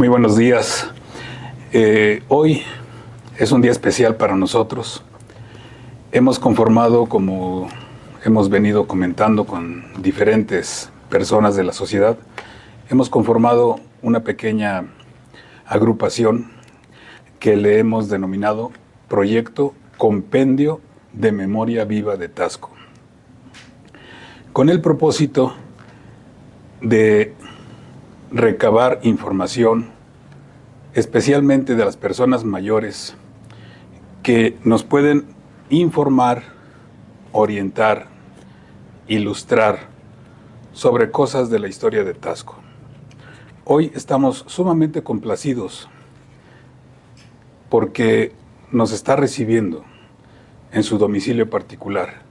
Muy buenos días. Hoy es un día especial para nosotros. Hemos conformado, como hemos venido comentando con diferentes personas de la sociedad, hemos conformado una pequeña agrupación que le hemos denominado Proyecto Compendio de Memoria Viva de Taxco, con el propósito de recabar información, especialmente de las personas mayores, que nos pueden informar, orientar, ilustrar sobre cosas de la historia de Taxco. Hoy estamos sumamente complacidos porque nos está recibiendo en su domicilio particular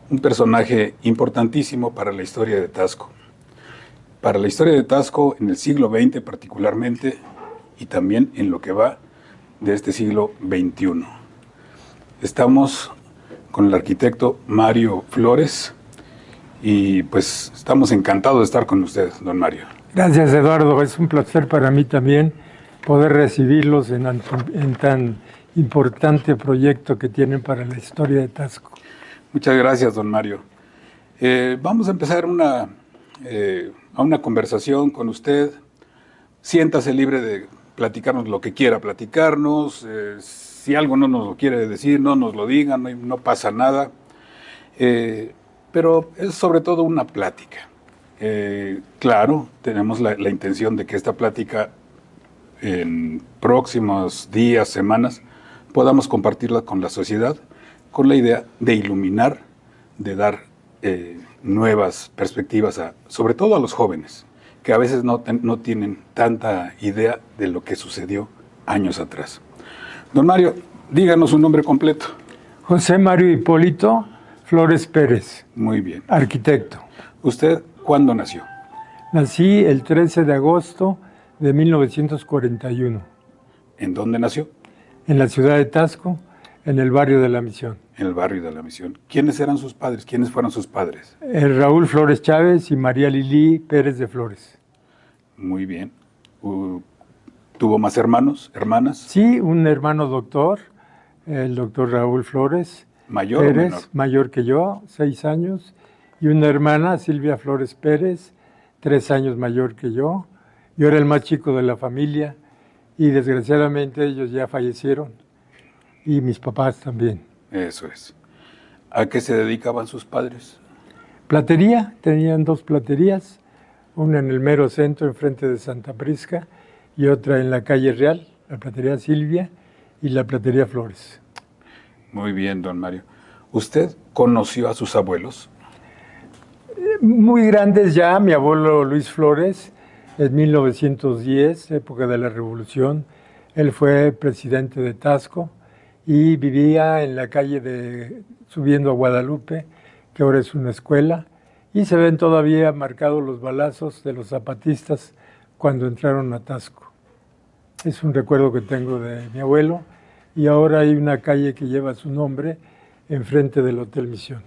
un personaje importantísimo para la historia de Taxco. Para la historia de Taxco en el siglo XX particularmente, y también en lo que va de este siglo XXI. Estamos con el arquitecto Mario Flores y pues estamos encantados de estar con usted, don Mario. Gracias, Eduardo. Es un placer para mí también poder recibirlos en tan importante proyecto que tienen para la historia de Taxco. Muchas gracias, don Mario. Vamos a empezar a una conversación con usted. Siéntase libre de platicarnos lo que quiera platicarnos. Si algo no nos lo quiere decir, no nos lo diga, no pasa nada. Pero es sobre todo una plática. Claro, tenemos la intención de que esta plática en próximos días, semanas, podamos compartirla con la sociedad, con la idea de iluminar, de dar nuevas perspectivas, sobre todo a los jóvenes, que a veces no tienen tanta idea de lo que sucedió años atrás. Don Mario, díganos su nombre completo. José Mario Hipólito Flores Pérez. Muy bien. Arquitecto. ¿Usted cuándo nació? Nací el 13 de agosto de 1941. ¿En dónde nació? En la ciudad de Taxco, en el barrio de la Misión. En el barrio de la Misión. ¿Quiénes eran sus padres? ¿Quiénes fueron sus padres? Raúl Flores Chávez y María Lili Pérez de Flores. Muy bien. ¿Tuvo más hermanos, hermanas? Sí, un hermano doctor, el doctor Raúl Flores ¿Mayor Pérez, o menor? mayor que yo, 6 años, y una hermana, Silvia Flores Pérez, 3 años mayor que yo. Yo era el más chico de la familia y desgraciadamente ellos ya fallecieron y mis papás también. Eso es. ¿A qué se dedicaban sus padres? Platería, tenían 2 platerías, una en el mero centro, enfrente de Santa Prisca, y otra en la calle Real, la platería Silvia y la platería Flores. Muy bien, don Mario. ¿Usted conoció a sus abuelos? Muy grandes ya, mi abuelo Luis Flores, en 1910, época de la Revolución, él fue presidente de Taxco y vivía en la calle subiendo a Guadalupe, que ahora es una escuela, y se ven todavía marcados los balazos de los zapatistas cuando entraron a Taxco. Es un recuerdo que tengo de mi abuelo, y ahora hay una calle que lleva su nombre enfrente del Hotel Misión.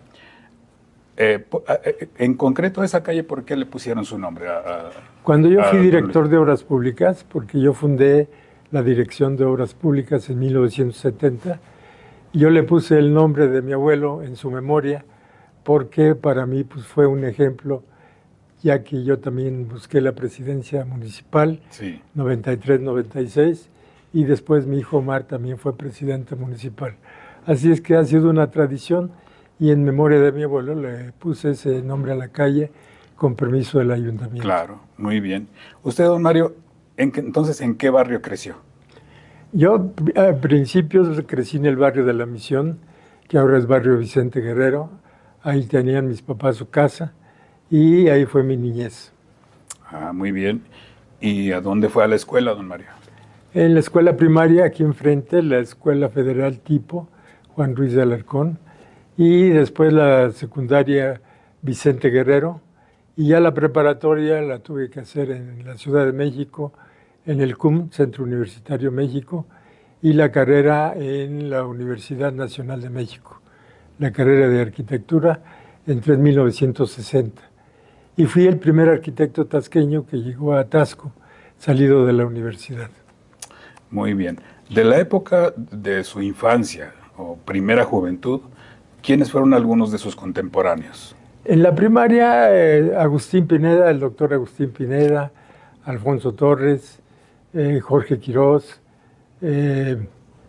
En concreto, esa calle, ¿por qué le pusieron su nombre? Cuando yo fui director de Obras Públicas, porque yo fundé la Dirección de Obras Públicas en 1970, yo le puse el nombre de mi abuelo en su memoria, porque para mí pues, fue un ejemplo, ya que yo también busqué la presidencia municipal, sí. 93-96, y después mi hijo Omar también fue presidente municipal. Así es que ha sido una tradición, y en memoria de mi abuelo le puse ese nombre a la calle con permiso del ayuntamiento. Claro, muy bien. Usted, don Mario, entonces, ¿en qué barrio creció? Yo, a principios, crecí en el barrio de la Misión, que ahora es barrio Vicente Guerrero. Ahí tenían mis papás su casa y ahí fue mi niñez. Ah, muy bien. ¿Y a dónde fue a la escuela, don Mario? En la escuela primaria, aquí enfrente, la Escuela Federal Tipo, Juan Ruiz de Alarcón, y después la secundaria Vicente Guerrero, y ya la preparatoria la tuve que hacer en la Ciudad de México, en el CUM, Centro Universitario México, y la carrera en la Universidad Nacional de México, la carrera de arquitectura, entré en 1960. Y fui el primer arquitecto tasqueño que llegó a Taxco. salido de la universidad. Muy bien. De la época de su infancia o primera juventud, ¿quiénes fueron algunos de sus contemporáneos? En la primaria, Agustín Pineda, el doctor Agustín Pineda, Alfonso Torres, Jorge Quirós,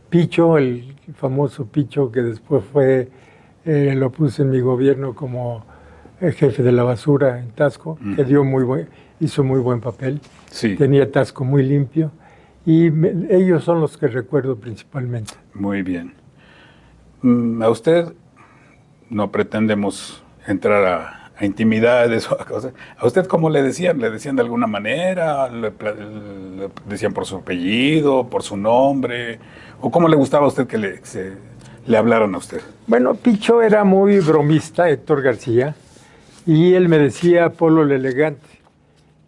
Picho, el famoso Picho que después lo puse en mi gobierno como jefe de la basura en Taxco, que hizo muy buen papel. Sí. Tenía Taxco muy limpio y ellos son los que recuerdo principalmente. Muy bien. A usted no pretendemos entrar a intimidades o a cosas. ¿A usted cómo le decían? ¿Le decían de alguna manera? ¿Le decían por su apellido, por su nombre? ¿O cómo le gustaba a usted que le hablaran a usted? Bueno, Picho era muy bromista, Héctor García, y él me decía Polo el Elegante.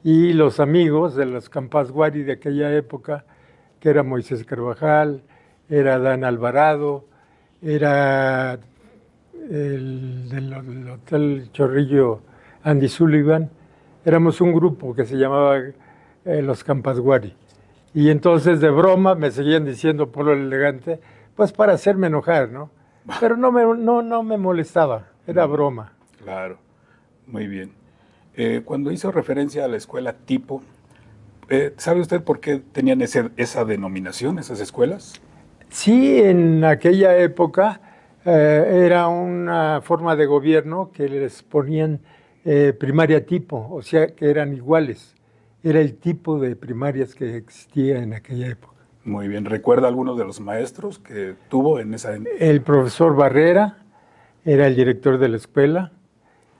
Y los amigos de los Campasguari de aquella época, que era Moisés Carvajal, era Dan Alvarado, era el del Hotel Chorrillo Andy Sullivan, éramos un grupo que se llamaba los Campasguari. Y entonces de broma me seguían diciendo Polo el Elegante, pues para hacerme enojar, ¿no? Pero no me molestaba, era broma. Claro, muy bien. Cuando hizo referencia a la escuela tipo, ¿sabe usted por qué tenían esa denominación, esas escuelas? Sí, en aquella época era una forma de gobierno que les ponían primaria tipo, o sea que eran iguales. Era el tipo de primarias que existía en aquella época. Muy bien. ¿Recuerda alguno de los maestros que tuvo en esa? El profesor Barrera era el director de la escuela.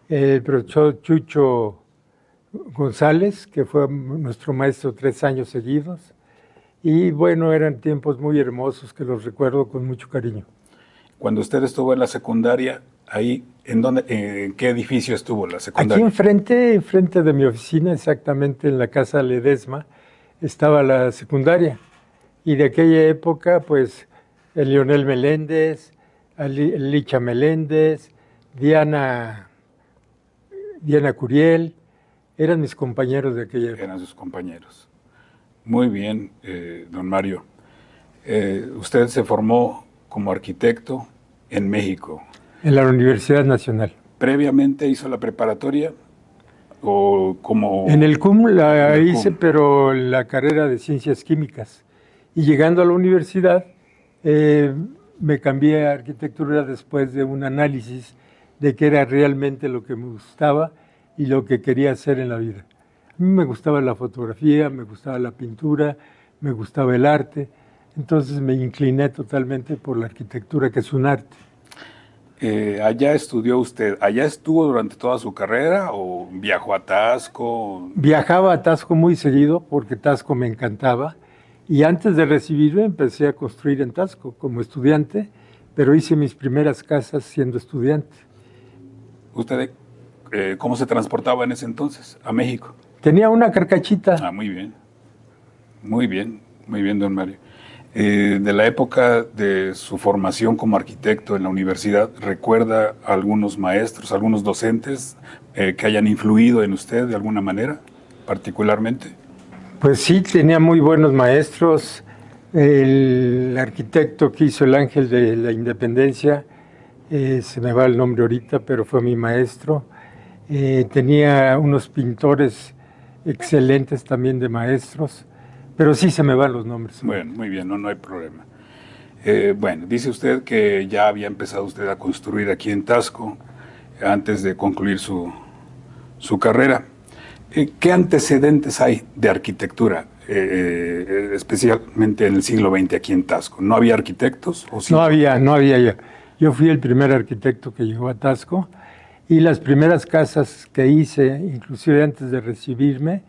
El profesor Chucho González, que fue nuestro maestro 3 años seguidos. Y bueno, eran tiempos muy hermosos que los recuerdo con mucho cariño. Cuando usted estuvo en la secundaria, ahí, ¿en qué edificio estuvo la secundaria? Aquí enfrente de mi oficina, exactamente en la Casa Ledesma, estaba la secundaria. Y de aquella época, pues, el Leonel Meléndez, Licha Meléndez, Diana Curiel, eran mis compañeros de aquella época. Eran sus compañeros. Muy bien, don Mario. Usted se formó como arquitecto en México. En la Universidad Nacional. ¿Previamente hizo la preparatoria o como...? En el CUM la hice, pero la carrera de Ciencias Químicas. Y llegando a la universidad, me cambié a arquitectura después de un análisis de qué era realmente lo que me gustaba y lo que quería hacer en la vida. A mí me gustaba la fotografía, me gustaba la pintura, me gustaba el arte. Entonces me incliné totalmente por la arquitectura, que es un arte. ¿Allá estudió usted? ¿Allá estuvo durante toda su carrera o viajó a Taxco? Viajaba a Taxco muy seguido porque Taxco me encantaba. Y antes de recibirme empecé a construir en Taxco como estudiante, pero hice mis primeras casas siendo estudiante. ¿Usted cómo se transportaba en ese entonces a México? Tenía una carcachita. Ah, muy bien. Muy bien, don Mario. De la época de su formación como arquitecto en la universidad, ¿recuerda a algunos maestros, algunos docentes que hayan influido en usted de alguna manera, particularmente? Pues sí, tenía muy buenos maestros. El arquitecto que hizo el Ángel de la Independencia, se me va el nombre ahorita, pero fue mi maestro. Tenía unos pintores excelentes también de maestros, pero sí se me van los nombres. Bueno, muy bien, no hay problema. Bueno, dice usted que ya había empezado usted a construir aquí en Taxco antes de concluir su carrera. ¿Qué antecedentes hay de arquitectura, especialmente en el siglo XX aquí en Taxco? ¿No había arquitectos? ¿O sí? No había. Yo fui el primer arquitecto que llegó a Taxco y las primeras casas que hice, inclusive antes de recibirme,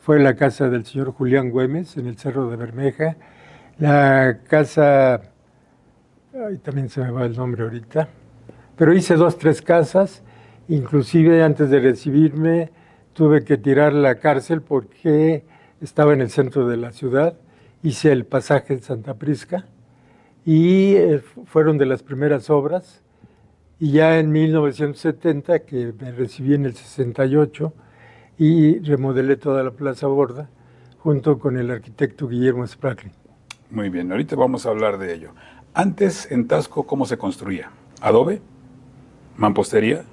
fue la casa del señor Julián Güemes en el Cerro de Bermeja, la casa, también se me va el nombre ahorita, pero hice 2, 3 casas, inclusive antes de recibirme tuve que tirar la cárcel porque estaba en el centro de la ciudad, hice el pasaje de Santa Prisca y fueron de las primeras obras. Y ya en 1970, que me recibí en el 68 y remodelé toda la Plaza Borda, junto con el arquitecto Guillermo Spratlin. Muy bien, ahorita vamos a hablar de ello. Antes, en Taxco, ¿cómo se construía? ¿Adobe? ¿Mampostería?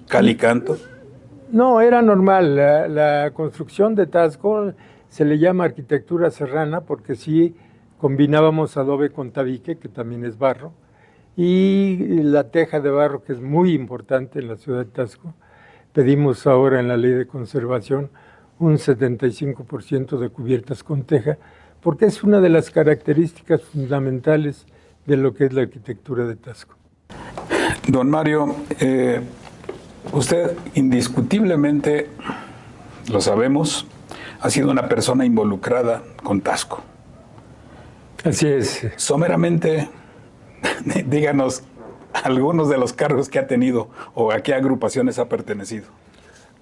¿Cal y canto? No, era normal. La construcción de Taxco se le llama arquitectura serrana porque sí combinábamos adobe con tabique, que también es barro, y la teja de barro, que es muy importante en la ciudad de Taxco. Pedimos ahora en la ley de conservación un 75% de cubiertas con teja, porque es una de las características fundamentales de lo que es la arquitectura de Taxco. Don Mario, usted indiscutiblemente, lo sabemos, ha sido una persona involucrada con Taxco. Así es. Someramente, díganos algunos de los cargos que ha tenido o a qué agrupaciones ha pertenecido.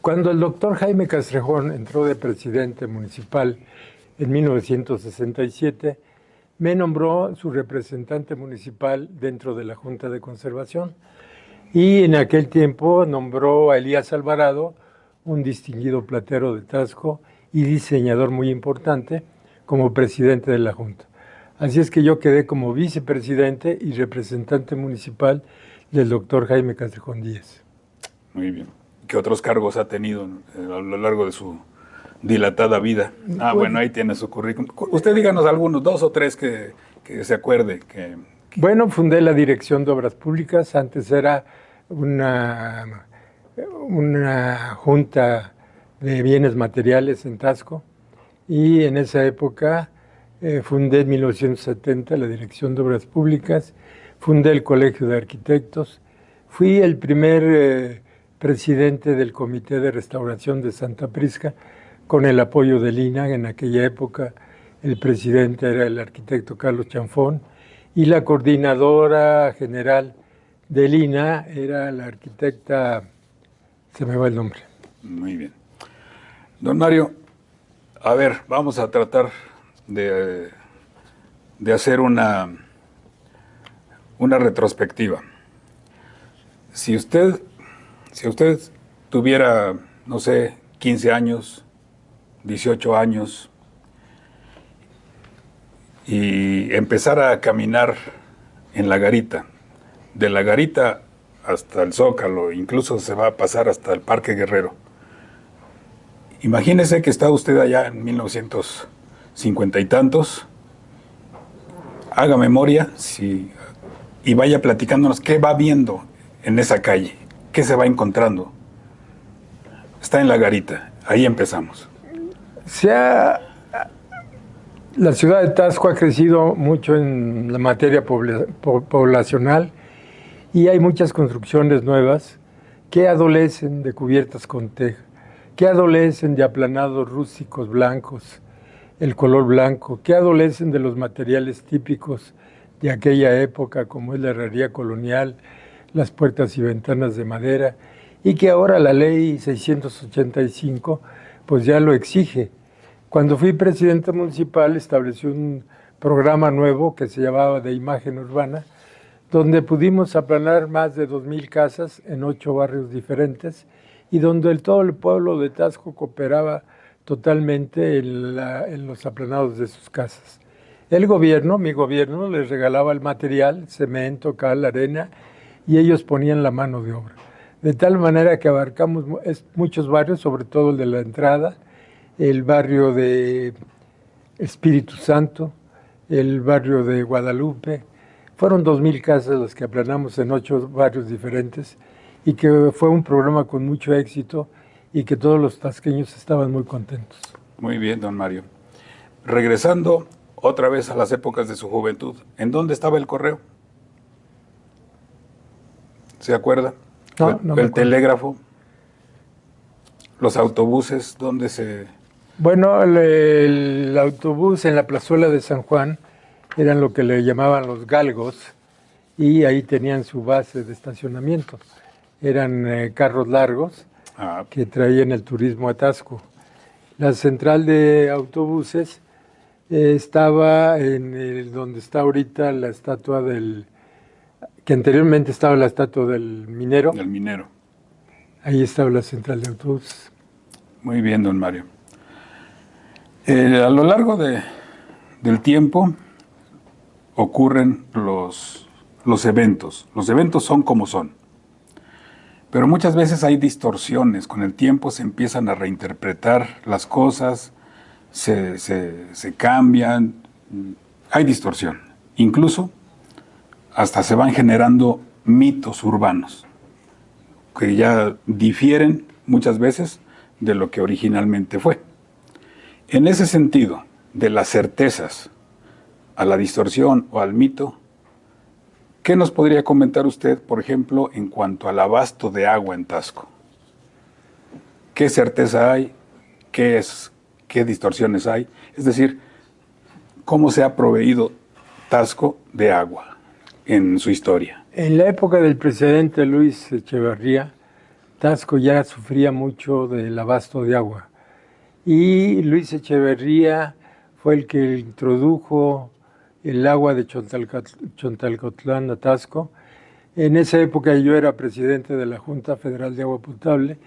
Cuando el doctor Jaime Castrejón entró de presidente municipal en 1967, me nombró su representante municipal dentro de la Junta de Conservación y en aquel tiempo nombró a Elías Alvarado, un distinguido platero de Taxco y diseñador muy importante, como presidente de la Junta. Así es que yo quedé como vicepresidente y representante municipal del doctor Jaime Castrejón Díaz. Muy bien. ¿Qué otros cargos ha tenido a lo largo de su dilatada vida? Bueno, ahí tiene su currículum. Usted díganos algunos, 2 o 3 que se acuerde. Bueno, fundé la Dirección de Obras Públicas. Antes era una junta de bienes materiales en Taxco. Y en esa época fundé en 1970 la Dirección de Obras Públicas, fundé el Colegio de Arquitectos, fui el primer presidente del Comité de Restauración de Santa Prisca, con el apoyo del INAH. En aquella época el presidente era el arquitecto Carlos Chanfón y la coordinadora general del INAH era la arquitecta, se me va el nombre. Muy bien. Don Mario, a ver, vamos a tratar de hacer una retrospectiva. Si usted tuviera, no sé, 15 años, 18 años, y empezara a caminar en la garita, de la garita hasta el Zócalo, incluso se va a pasar hasta el Parque Guerrero. Imagínese que está usted allá en 1950 y tantos, haga memoria y vaya platicándonos qué va viendo en esa calle, qué se va encontrando. Está en la garita, ahí empezamos. La ciudad de Taxco ha crecido mucho en la materia poblacional y hay muchas construcciones nuevas que adolecen de cubiertas con teja, que adolecen de aplanados rústicos blancos, el color blanco, que adolecen de los materiales típicos de aquella época, como es la herrería colonial, las puertas y ventanas de madera, y que ahora la ley 685 pues ya lo exige. Cuando fui presidente municipal estableció un programa nuevo que se llamaba de imagen urbana, donde pudimos aplanar más de 2,000 casas en 8 barrios diferentes y donde todo el pueblo de Taxco cooperaba totalmente en los aplanados de sus casas. El gobierno, mi gobierno, les regalaba el material, cemento, cal, arena, y ellos ponían la mano de obra. De tal manera que abarcamos muchos barrios, sobre todo el de la entrada, el barrio de Espíritu Santo, el barrio de Guadalupe. Fueron 2,000 casas las que aplanamos en 8 barrios diferentes y que fue un programa con mucho éxito y que todos los tasqueños estaban muy contentos. Muy bien, don Mario. Regresando otra vez a las épocas de su juventud, ¿en dónde estaba el correo? ¿Se acuerda? No el telégrafo, los autobuses, ¿dónde se...? Bueno, el autobús en la plazuela de San Juan eran lo que le llamaban los galgos y ahí tenían su base de estacionamiento. Eran carros largos que traían el turismo a Taxco. La central de autobuses estaba en donde está ahorita la estatua que anteriormente estaba la estatua del minero. Del minero. Ahí estaba la central de autobuses. Muy bien, don Mario. A lo largo del tiempo ocurren los eventos. Los eventos son como son. Pero muchas veces hay distorsiones. Con el tiempo se empiezan a reinterpretar las cosas, se cambian, hay distorsión. Incluso hasta se van generando mitos urbanos que ya difieren muchas veces de lo que originalmente fue. En ese sentido, de las certezas a la distorsión o al mito, ¿qué nos podría comentar usted, por ejemplo, en cuanto al abasto de agua en Taxco? ¿Qué certeza hay? ¿Qué distorsiones hay? Es decir, ¿cómo se ha proveído Taxco de agua en su historia? En la época del presidente Luis Echeverría, Taxco ya sufría mucho del abasto de agua. Y Luis Echeverría fue el que introdujo el agua de Chontalcotlán a Taxco. En esa época yo era presidente de la Junta Federal de Agua Potable,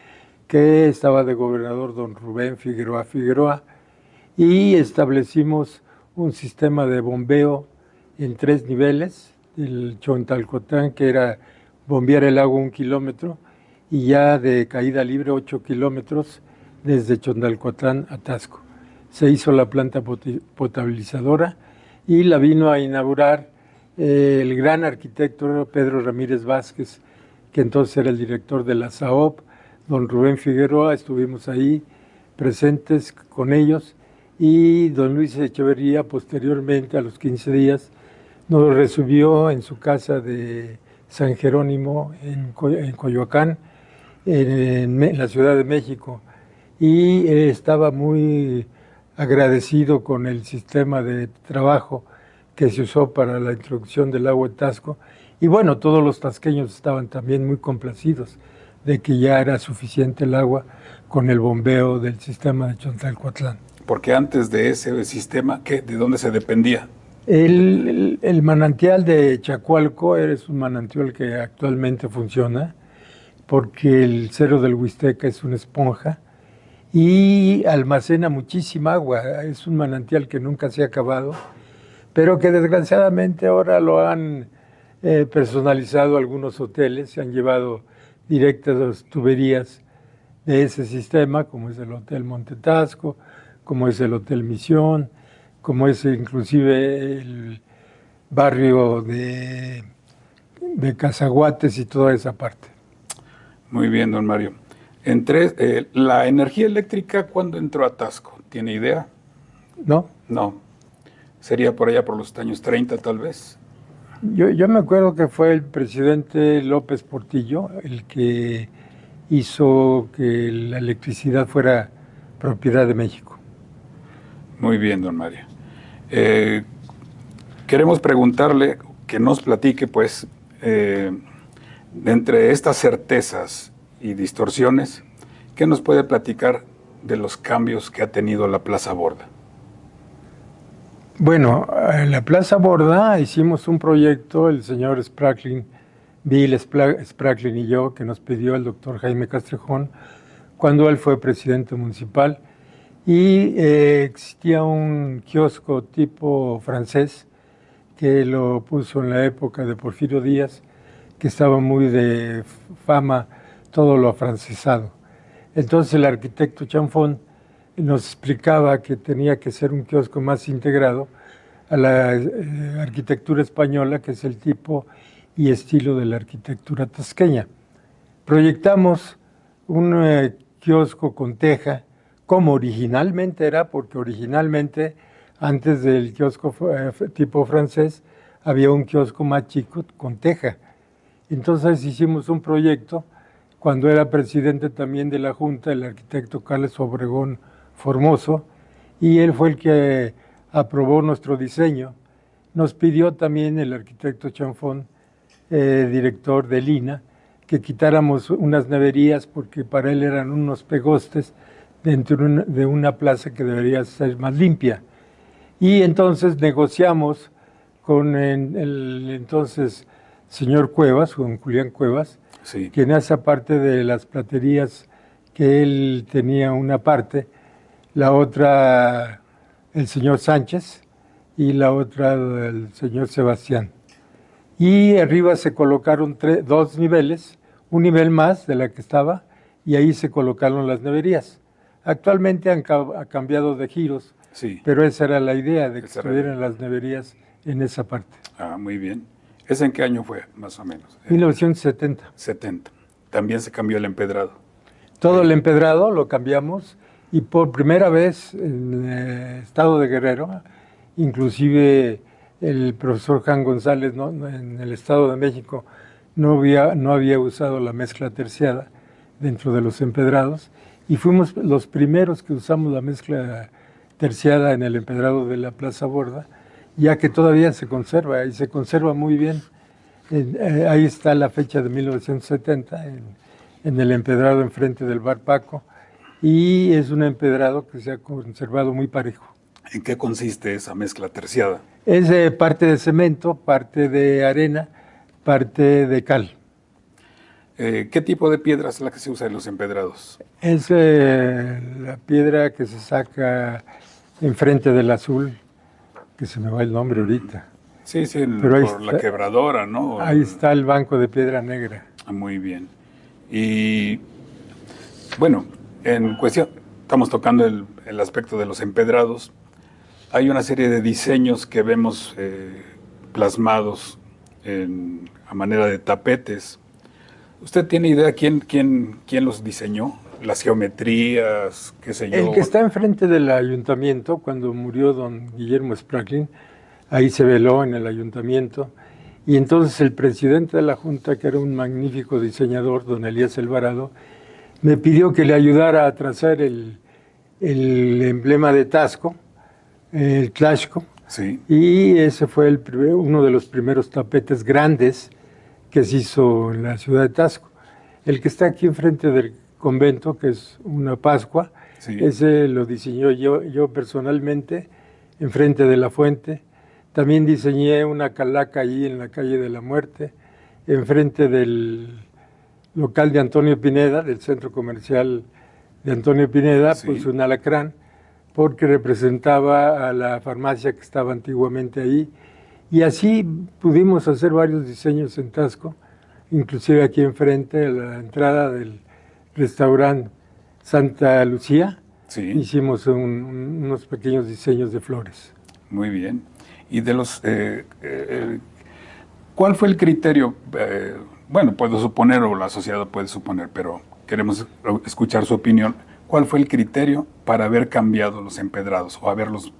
que estaba de gobernador don Rubén Figueroa, y establecimos un sistema de bombeo en 3 niveles, el Chontalcotlán, que era bombear el agua 1 kilómetro, y ya de caída libre 8 kilómetros desde Chontalcotlán a Taxco. Se hizo la planta potabilizadora y la vino a inaugurar el gran arquitecto Pedro Ramírez Vázquez, que entonces era el director de la SAOP, don Rubén Figueroa. Estuvimos ahí presentes con ellos, y don Luis Echeverría posteriormente, a los 15 días, nos recibió en su casa de San Jerónimo en Coyoacán, en la Ciudad de México, y estaba muy agradecido con el sistema de trabajo que se usó para la introducción del agua en Taxco. Y bueno, todos los tasqueños estaban también muy complacidos de que ya era suficiente el agua con el bombeo del sistema de Chontalcotlán. Porque antes de ese sistema, ¿de dónde se dependía? El manantial de Chacualco es un manantial que actualmente funciona, porque el Cerro del Huisteca es una esponja y almacena muchísima agua. Es un manantial que nunca se ha acabado, pero que desgraciadamente ahora lo han personalizado algunos hoteles, se han llevado directas las tuberías de ese sistema, como es el Hotel Monte Taxco, como es el Hotel Misión, como es inclusive el barrio de Cazaguates y toda esa parte. Muy bien, don Mario. La energía eléctrica, ¿cuándo entró a Taxco? ¿Tiene idea? ¿No? No. ¿Sería por allá por los años 30 tal vez? Yo me acuerdo que fue el presidente López Portillo el que hizo que la electricidad fuera propiedad de México. Muy bien, don Mario. Queremos preguntarle que nos platique, pues, entre estas certezas y distorsiones, ¿qué nos puede platicar de los cambios que ha tenido la Plaza Borda? Bueno, en la Plaza Borda hicimos un proyecto, el señor Bill Spracklin y yo, que nos pidió el doctor Jaime Castrejón, cuando él fue presidente municipal, y existía un kiosco tipo francés que lo puso en la época de Porfirio Díaz, que estaba muy de fama todo lo afrancesado. Entonces el arquitecto Chanfón nos explicaba que tenía que ser un kiosco más integrado a la arquitectura española, que es el tipo y estilo de la arquitectura tasqueña. Proyectamos un kiosco con teja, como originalmente era, porque originalmente, antes del kiosco tipo francés, había un kiosco más chico con teja. Entonces hicimos un proyecto, cuando era presidente también de la Junta, el arquitecto Carlos Obregón Formoso, y él fue el que aprobó nuestro diseño. Nos pidió también el arquitecto Chanfón, director de Lina, que quitáramos unas neverías porque para él eran unos pegostes dentro de una plaza que debería ser más limpia. Y entonces negociamos con el entonces señor Cuevas, con Julián Cuevas, sí, quien hace parte de las platerías, que él tenía una parte, la otra el señor Sánchez y la otra del señor Sebastián. Y arriba se colocaron dos niveles, un nivel más de la que estaba, y ahí se colocaron las neverías. Actualmente ha cambiado de giros, Sí. pero esa era la idea, de que estuvieran las neverías en esa parte. Ah, muy bien. ¿Ese en qué año fue, más o menos? 1970. 70. También se cambió el empedrado. Todo el empedrado lo cambiamos, y por primera vez en el estado de Guerrero, inclusive el profesor Juan González, ¿no?, en el Estado de México no había usado la mezcla terciada dentro de los empedrados, y fuimos los primeros que usamos la mezcla terciada en el empedrado de la Plaza Borda, ya que todavía se conserva, y se conserva muy bien. Ahí está la fecha de 1970, en el empedrado enfrente del Bar Paco, y es un empedrado que se ha conservado muy parejo. ¿En qué consiste esa mezcla terciada? Es parte de cemento, parte de arena, parte de cal. ¿Qué tipo de piedra es la que se usa en los empedrados? Es la piedra que se saca enfrente del azul, que se me va el nombre ahorita. Sí, sí, Pero por la quebradora, ¿no? Ahí está el banco de piedra negra. Muy bien. Y bueno, en cuestión, estamos tocando el aspecto de los empedrados. Hay una serie de diseños que vemos plasmados a manera de tapetes. ¿Usted tiene idea quién los diseñó? Las geometrías, qué sé yo. El que está enfrente del ayuntamiento, cuando murió don Guillermo Spratlin, ahí se veló en el ayuntamiento, y entonces el presidente de la Junta, que era un magnífico diseñador, don Elías Alvarado, me pidió que le ayudara a trazar el emblema de Taxco, el Tlaxco, sí. Y ese fue uno de los primeros tapetes grandes que se hizo en la ciudad de Taxco. El que está aquí enfrente del convento, que es una Pascua, sí, ese lo diseñé yo personalmente, enfrente de la fuente. También diseñé una calaca allí en la calle de la Muerte, enfrente del local de Antonio Pineda, del centro comercial de Antonio Pineda, sí, pues un alacrán, porque representaba a la farmacia que estaba antiguamente ahí. Y así pudimos hacer varios diseños en Taxco, inclusive aquí enfrente, a la entrada del restaurante Santa Lucía, sí, hicimos unos pequeños diseños de flores. Muy bien. Y de los... ¿cuál fue el criterio? Bueno, puedo suponer, o la sociedad puede suponer, pero queremos escuchar su opinión. ¿Cuál fue el criterio para haber cambiado los empedrados o haberlos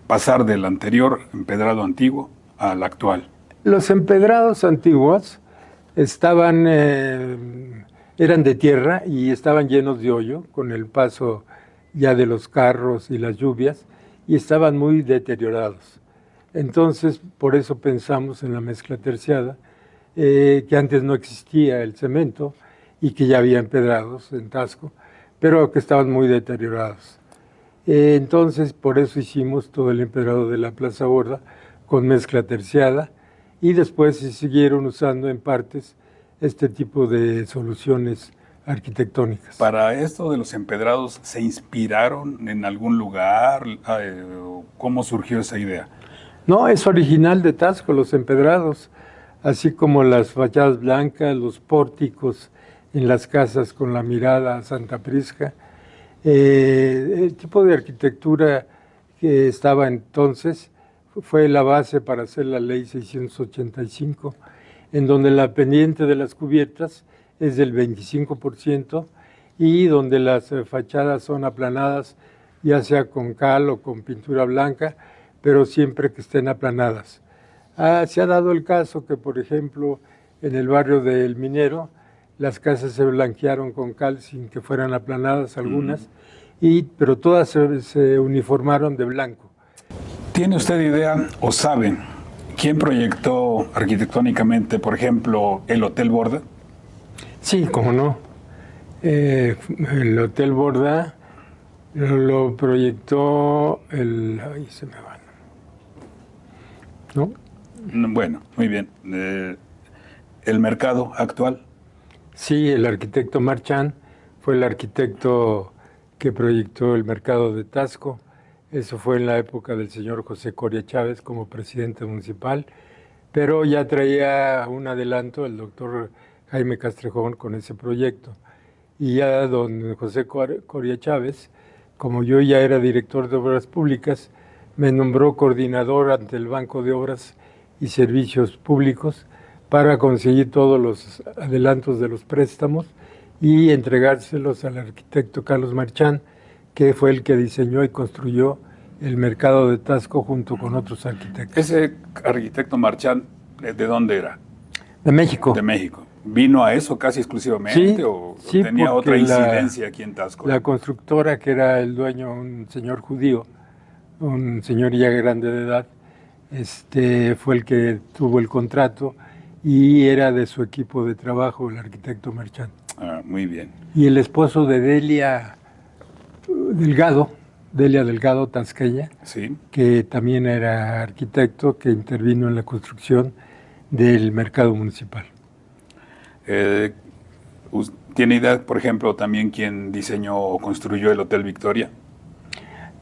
pasar del anterior empedrado antiguo al actual? Los empedrados antiguos estaban, eran de tierra y estaban llenos de hoyo con el paso ya de los carros y las lluvias, y estaban muy deteriorados. Entonces, por eso pensamos en la mezcla terciada, que antes no existía el cemento y que ya había empedrados en Taxco, pero que estaban muy deteriorados. Entonces, por eso hicimos todo el empedrado de la Plaza Borda con mezcla terciada, y después se siguieron usando en partes este tipo de soluciones arquitectónicas. ¿Para esto de los empedrados se inspiraron en algún lugar? ¿Cómo surgió esa idea? No, es original de Taxco, los empedrados, así como las fachadas blancas, los pórticos en las casas con la mirada a Santa Prisca. El tipo de arquitectura que estaba entonces fue la base para hacer la ley 685, en donde la pendiente de las cubiertas es del 25% y donde las fachadas son aplanadas, ya sea con cal o con pintura blanca, pero siempre que estén aplanadas. Se ha dado el caso que, por ejemplo, en el barrio del Minero, las casas se blanquearon con cal sin que fueran aplanadas algunas, pero todas se uniformaron de blanco. ¿Tiene usted idea o sabe quién proyectó arquitectónicamente, por ejemplo, el Hotel Borda? Sí, cómo no. El Hotel Borda lo proyectó Ay, se me van. ¿No? Bueno, muy bien. ¿El mercado actual? Sí, el arquitecto Marchand fue el arquitecto que proyectó el mercado de Taxco. Eso fue en la época del señor José Coria Chávez como presidente municipal, pero ya traía un adelanto el doctor Jaime Castrejón con ese proyecto. Y ya don José Coria Chávez, como yo ya era director de Obras Públicas, me nombró coordinador ante el Banco de Obras y Servicios Públicos para conseguir todos los adelantos de los préstamos y entregárselos al arquitecto Carlos Marchán, que fue el que diseñó y construyó el mercado de Taxco junto con otros arquitectos. Ese arquitecto Marchán, ¿de dónde era? De México. De México. ¿Vino a eso casi exclusivamente o tenía otra incidencia aquí en Taxco? La constructora, que era el dueño, un señor judío, un señor ya grande de edad, fue el que tuvo el contrato y era de su equipo de trabajo, el arquitecto Marchán. Ah, muy bien. Y el esposo de Delia Delgado tasqueña, sí, que también era arquitecto, que intervino en la construcción del mercado municipal. ¿Tiene idea, por ejemplo, también quién diseñó o construyó el Hotel Victoria?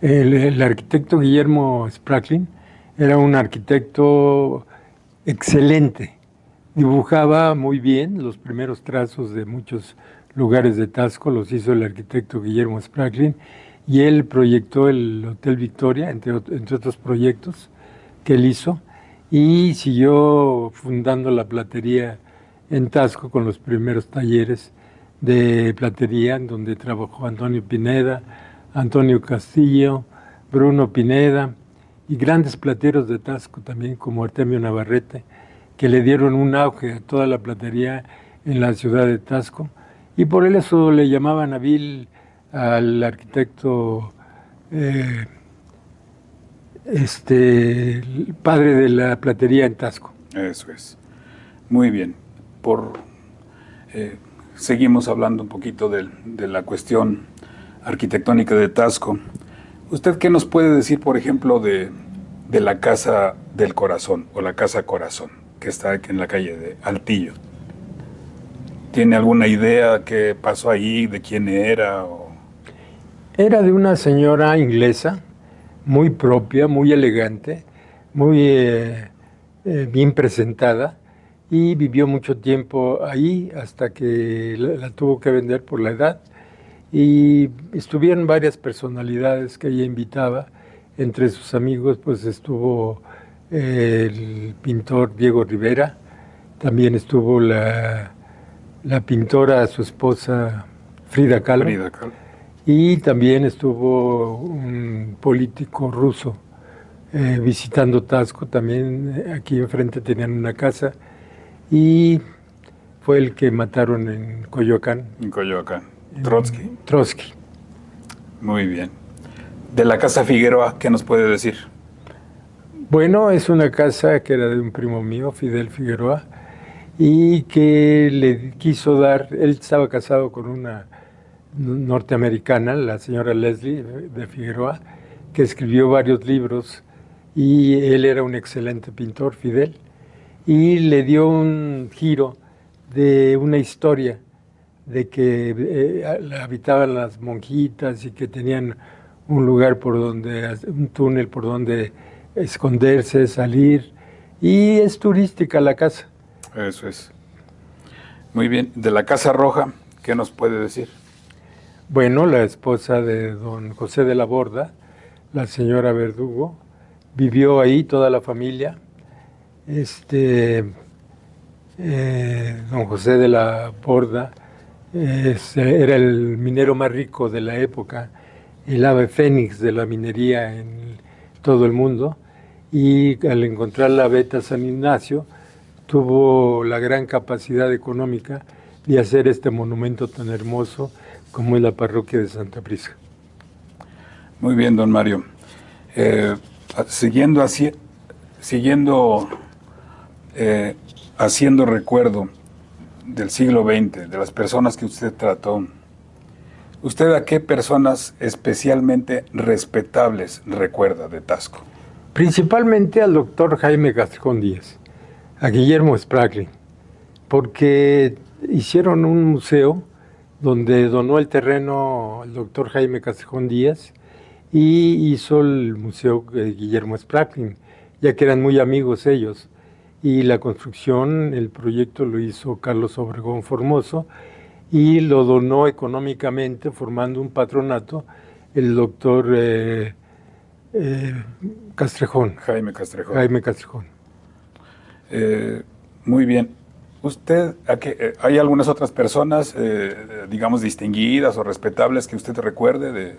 El arquitecto Guillermo Spraklin era un arquitecto excelente. Dibujaba muy bien los primeros trazos de muchos lugares de Taxco, los hizo el arquitecto Guillermo Spraklin, y él proyectó el Hotel Victoria, entre otros proyectos que él hizo, y siguió fundando la platería en Taxco con los primeros talleres de platería, en donde trabajó Antonio Pineda, Antonio Castillo, Bruno Pineda, y grandes plateros de Taxco también, como Artemio Navarrete, que le dieron un auge a toda la platería en la ciudad de Taxco, y por eso le llamaban hábil al arquitecto el padre de la platería en Taxco. Eso es. Muy bien. Seguimos hablando un poquito de la cuestión arquitectónica de Taxco. ¿Usted qué nos puede decir, por ejemplo, de la Casa del Corazón o la Casa Corazón, que está aquí en la calle de Altillo? ¿Tiene alguna idea qué pasó ahí, de quién era? Era de una señora inglesa, muy propia, muy elegante, muy bien presentada, y vivió mucho tiempo ahí hasta que la tuvo que vender por la edad. Y estuvieron varias personalidades que ella invitaba. Entre sus amigos pues estuvo el pintor Diego Rivera, también estuvo la pintora, su esposa Frida Kahlo, y también estuvo un político ruso visitando Taxco. También aquí enfrente tenían una casa, y fue el que mataron en Coyoacán. En Coyoacán. Trotsky. Trotsky. Muy bien. De la Casa Figueroa, ¿qué nos puede decir? Bueno, es una casa que era de un primo mío, Fidel Figueroa, y que le quiso dar, él estaba casado con una norteamericana, la señora Leslie de Figueroa, que escribió varios libros, y él era un excelente pintor, Fidel, y le dio un giro de una historia de que habitaban las monjitas y que tenían un lugar un túnel por donde esconderse, salir, y es turística la casa. Eso es. Muy bien. De la Casa Roja, ¿qué nos puede decir? Bueno, la esposa de don José de la Borda, la señora Verdugo, vivió ahí toda la familia. Don José de la Borda era el minero más rico de la época, el ave fénix de la minería en todo el mundo, y al encontrar la Beta San Ignacio tuvo la gran capacidad económica de hacer este monumento tan hermoso como es la parroquia de Santa Prisca. Muy bien, don Mario. Siguiendo haciendo recuerdo del siglo XX, de las personas que usted trató, ¿usted a qué personas especialmente respetables recuerda de Taxco? Principalmente al doctor Jaime Castrejón Díaz, a Guillermo Spraklin, porque hicieron un museo donde donó el terreno el doctor Jaime Castrejón Díaz, y hizo el Museo Guillermo Spratlin, ya que eran muy amigos ellos. Y la construcción, el proyecto lo hizo Carlos Obregón Formoso y lo donó económicamente formando un patronato el doctor Castrejón. Jaime Castrejón. Jaime Castrejón. Muy bien. ¿Usted, hay algunas otras personas, digamos, distinguidas o respetables que usted recuerde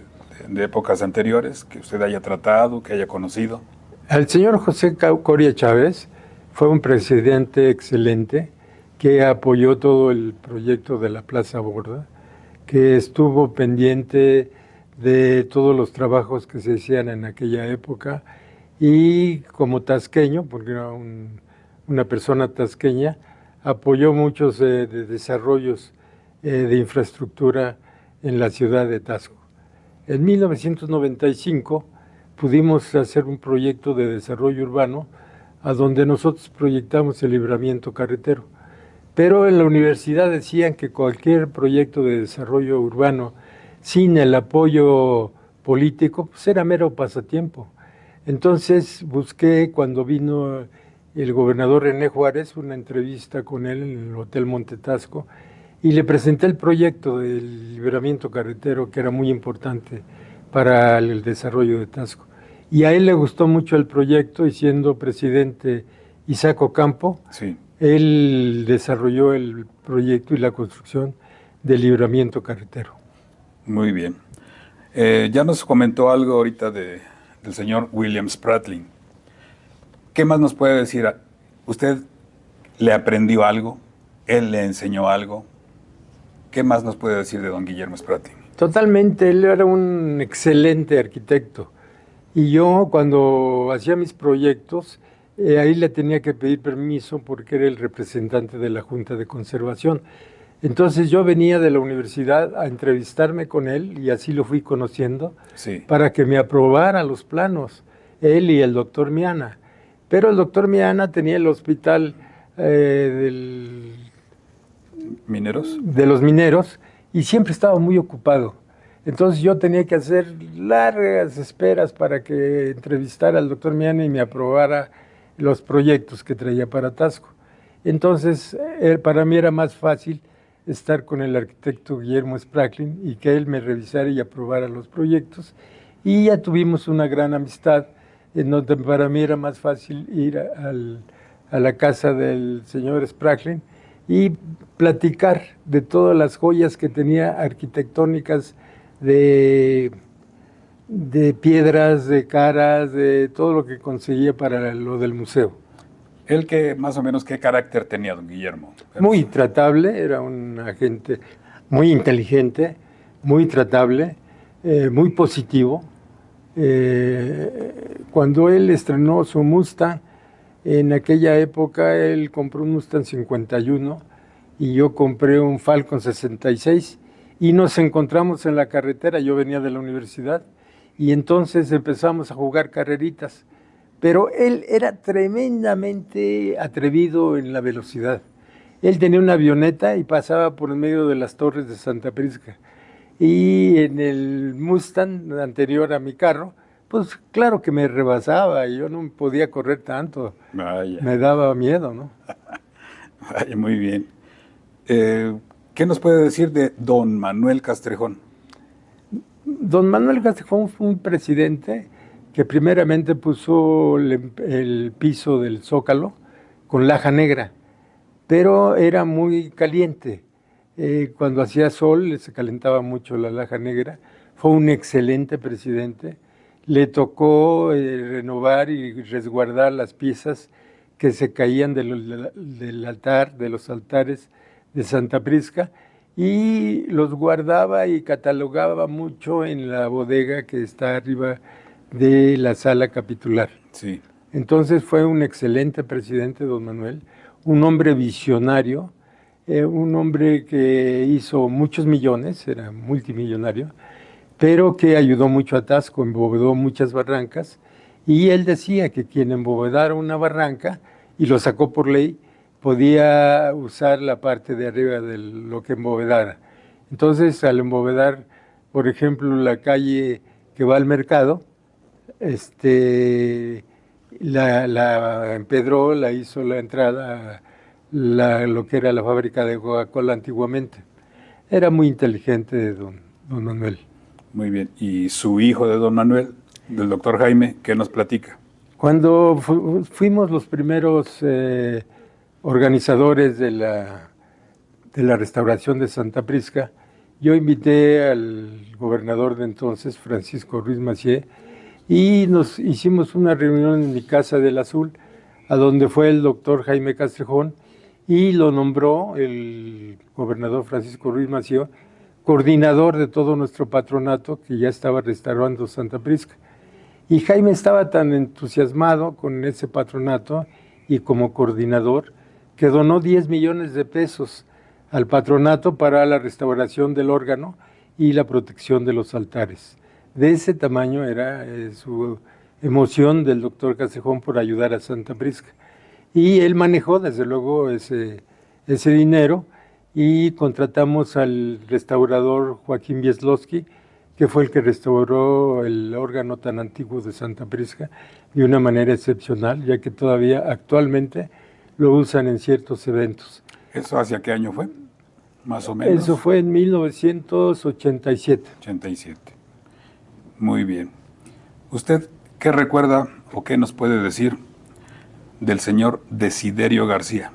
de épocas anteriores, que usted haya tratado, que haya conocido? El señor José Coria Chávez fue un presidente excelente que apoyó todo el proyecto de la Plaza Borda, que estuvo pendiente de todos los trabajos que se hacían en aquella época y como tasqueño, porque era una persona tasqueña, apoyó muchos desarrollos de infraestructura en la ciudad de Taxco. En 1995 pudimos hacer un proyecto de desarrollo urbano a donde nosotros proyectamos el libramiento carretero. Pero en la universidad decían que cualquier proyecto de desarrollo urbano sin el apoyo político pues era mero pasatiempo. Entonces busqué, cuando vino el gobernador René Juárez, una entrevista con él en el Hotel Montetasco, y le presenté el proyecto del libramiento carretero, que era muy importante para el desarrollo de Taxco. Y a él le gustó mucho el proyecto, y siendo presidente Isaac Ocampo, sí, él desarrolló el proyecto y la construcción del libramiento carretero. Muy bien. Ya nos comentó algo ahorita del señor William Spratlin. ¿Qué más nos puede decir? ¿Usted le aprendió algo? ¿Él le enseñó algo? ¿Qué más nos puede decir de don Guillermo Spratlin? Totalmente, él era un excelente arquitecto. Y yo, cuando hacía mis proyectos, ahí le tenía que pedir permiso porque era el representante de la Junta de Conservación. Entonces yo venía de la universidad a entrevistarme con él y así lo fui conociendo, sí, para que me aprobara los planos, él y el doctor Miana. Pero el doctor Miana tenía el hospital ¿Mineros? de los mineros y siempre estaba muy ocupado. Entonces yo tenía que hacer largas esperas para que entrevistara al doctor Miana y me aprobara los proyectos que traía para Taxco. Entonces para mí era más fácil estar con el arquitecto Guillermo Spratlin y que él me revisara y aprobara los proyectos. Y ya tuvimos una gran amistad, en donde para mí era más fácil ir a la casa del señor Spratlin y platicar de todas las joyas que tenía arquitectónicas, de piedras, de caras, de todo lo que conseguía para lo del museo. ¿Él más o menos qué carácter tenía, don Guillermo? Muy tratable, era un agente muy inteligente, muy tratable, muy positivo. Cuando él estrenó su Mustang, en aquella época él compró un Mustang 51 y yo compré un Falcon 66 y nos encontramos en la carretera. Yo venía de la universidad y entonces empezamos a jugar carreritas. Pero él era tremendamente atrevido en la velocidad. Él tenía una avioneta y pasaba por el medio de las torres de Santa Prisca. Y en el Mustang anterior a mi carro, pues claro que me rebasaba y yo no podía correr tanto. Vaya. Me daba miedo, ¿no? Vaya, muy bien. ¿Qué nos puede decir de don Manuel Castrejón? Don Manuel Castrejón fue un presidente que primeramente puso el piso del Zócalo con laja negra, pero era muy caliente. Cuando hacía sol se calentaba mucho la laja negra. Fue un excelente presidente. Le tocó renovar y resguardar las piezas que se caían del altar, de los altares de Santa Prisca, y los guardaba y catalogaba mucho en la bodega que está arriba de la sala capitular. Sí. Entonces fue un excelente presidente, don Manuel, un hombre visionario, un hombre que hizo muchos millones, era multimillonario, pero que ayudó mucho a Taxco, embovedó muchas barrancas, y él decía que quien embovedara una barranca, y lo sacó por ley, podía usar la parte de arriba de lo que embovedara. Entonces, al embovedar, por ejemplo, la calle que va al mercado, la empedró, la hizo la entrada, lo que era la fábrica de Coca-Cola antiguamente. Era muy inteligente don Manuel. Muy bien. ¿Y su hijo de don Manuel, del doctor Jaime, qué nos platica? Cuando fuimos los primeros organizadores de la restauración de Santa Prisca, yo invité al gobernador de entonces, Francisco Ruiz Massieu, y nos hicimos una reunión en mi casa del Azul, a donde fue el doctor Jaime Castrejón, y lo nombró el gobernador Francisco Ruiz Massieu coordinador de todo nuestro patronato, que ya estaba restaurando Santa Prisca. Y Jaime estaba tan entusiasmado con ese patronato y como coordinador que donó 10 millones de pesos al patronato para la restauración del órgano y la protección de los altares. De ese tamaño era su emoción del doctor Castrejón por ayudar a Santa Prisca. Y él manejó desde luego ese dinero y contratamos al restaurador Joaquín Wieslowski, que fue el que restauró el órgano tan antiguo de Santa Prisca de una manera excepcional, ya que todavía actualmente lo usan en ciertos eventos. ¿Eso hacia qué año fue? Más o menos. Eso fue en 1987. 87. Muy bien. ¿Usted qué recuerda o qué nos puede decir del señor Desiderio García?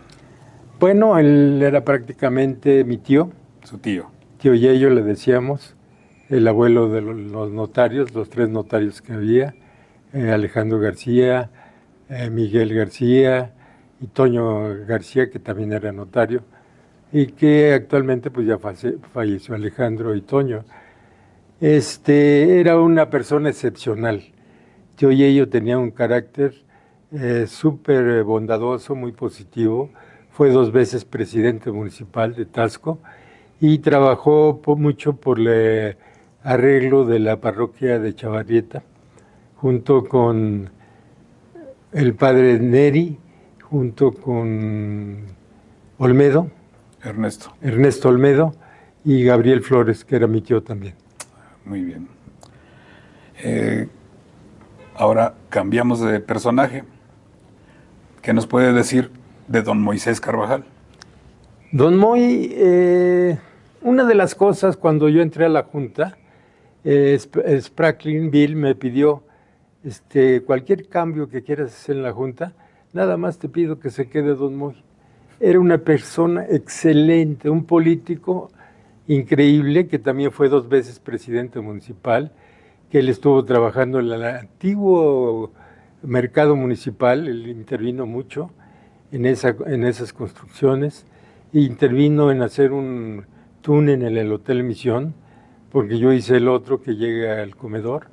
Bueno, él era prácticamente mi tío. Su tío. Tío Yello le decíamos, el abuelo de los notarios, los 3 notarios que había, Alejandro García, Miguel García y Toño García, que también era notario, y que actualmente pues ya falleció Alejandro y Toño. Era una persona excepcional. Tío Yello tenía un carácter súper bondadoso, muy positivo. Fue 2 veces presidente municipal de Taxco y trabajó mucho por el arreglo de la parroquia de Chavarrieta, junto con el padre Neri, junto con Olmedo, Ernesto Olmedo y Gabriel Flores, que era mi tío también. Muy bien. Ahora cambiamos de personaje. ¿Qué nos puede decir de don Moisés Carvajal? Don Moy, una de las cosas cuando yo entré a la Junta, Sprackling Bill me pidió cualquier cambio que quieras hacer en la Junta, nada más te pido que se quede don Moy. Era una persona excelente, un político increíble, que también fue 2 veces presidente municipal, que él estuvo trabajando en el antiguo mercado municipal, él intervino mucho en esas construcciones, intervino en hacer un túnel en el Hotel Misión, porque yo hice el otro que llega al comedor,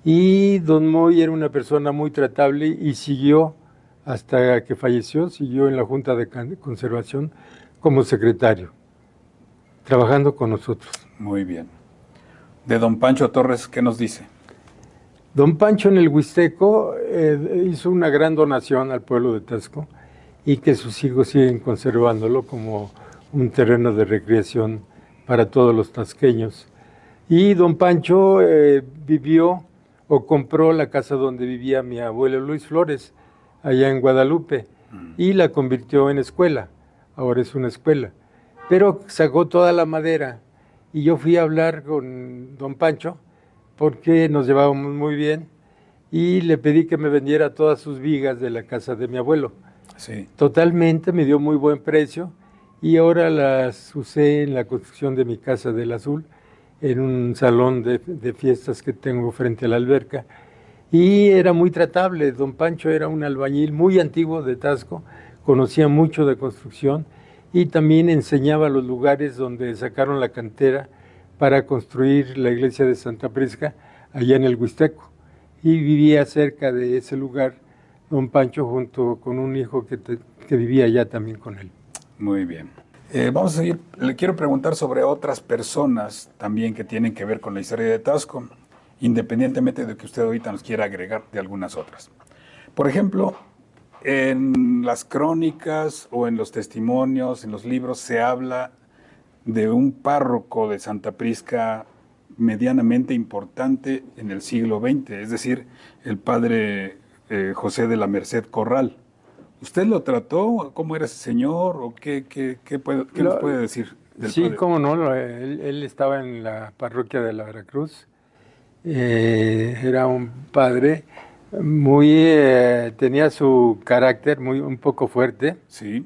y don Moy era una persona muy tratable y siguió hasta que falleció, siguió en la Junta de Conservación como secretario, trabajando con nosotros. Muy bien. De don Pancho Torres, ¿qué nos dice? Don Pancho en el Huisteco hizo una gran donación al pueblo de Taxco y que sus hijos siguen conservándolo como un terreno de recreación para todos los tasqueños. Y don Pancho vivió o compró la casa donde vivía mi abuelo Luis Flores, allá en Guadalupe, y la convirtió en escuela. Ahora es una escuela. Pero sacó toda la madera y yo fui a hablar con don Pancho porque nos llevábamos muy bien y le pedí que me vendiera todas sus vigas de la casa de mi abuelo. Sí. Totalmente, me dio muy buen precio y ahora las usé en la construcción de mi casa del Azul, en un salón de fiestas que tengo frente a la alberca. Y era muy tratable. Don Pancho era un albañil muy antiguo de Taxco, conocía mucho de construcción y también enseñaba los lugares donde sacaron la cantera para construir la iglesia de Santa Prisca, allá en el Huisteco. Y vivía cerca de ese lugar don Pancho junto con un hijo que vivía allá también con él. Muy bien. Vamos a seguir. Le quiero preguntar sobre otras personas también que tienen que ver con la historia de Taxco, independientemente de que usted ahorita nos quiera agregar de algunas otras. Por ejemplo, en las crónicas o en los testimonios, en los libros, se habla de un párroco de Santa Prisca medianamente importante en el siglo XX, es decir, el padre José de la Merced Corral. ¿Usted lo trató? ¿Cómo era ese señor? ¿O qué nos puede decir del Sí, padre? cómo no, él estaba en la parroquia de la Veracruz. Era un padre muy, tenía su carácter un poco fuerte, Sí,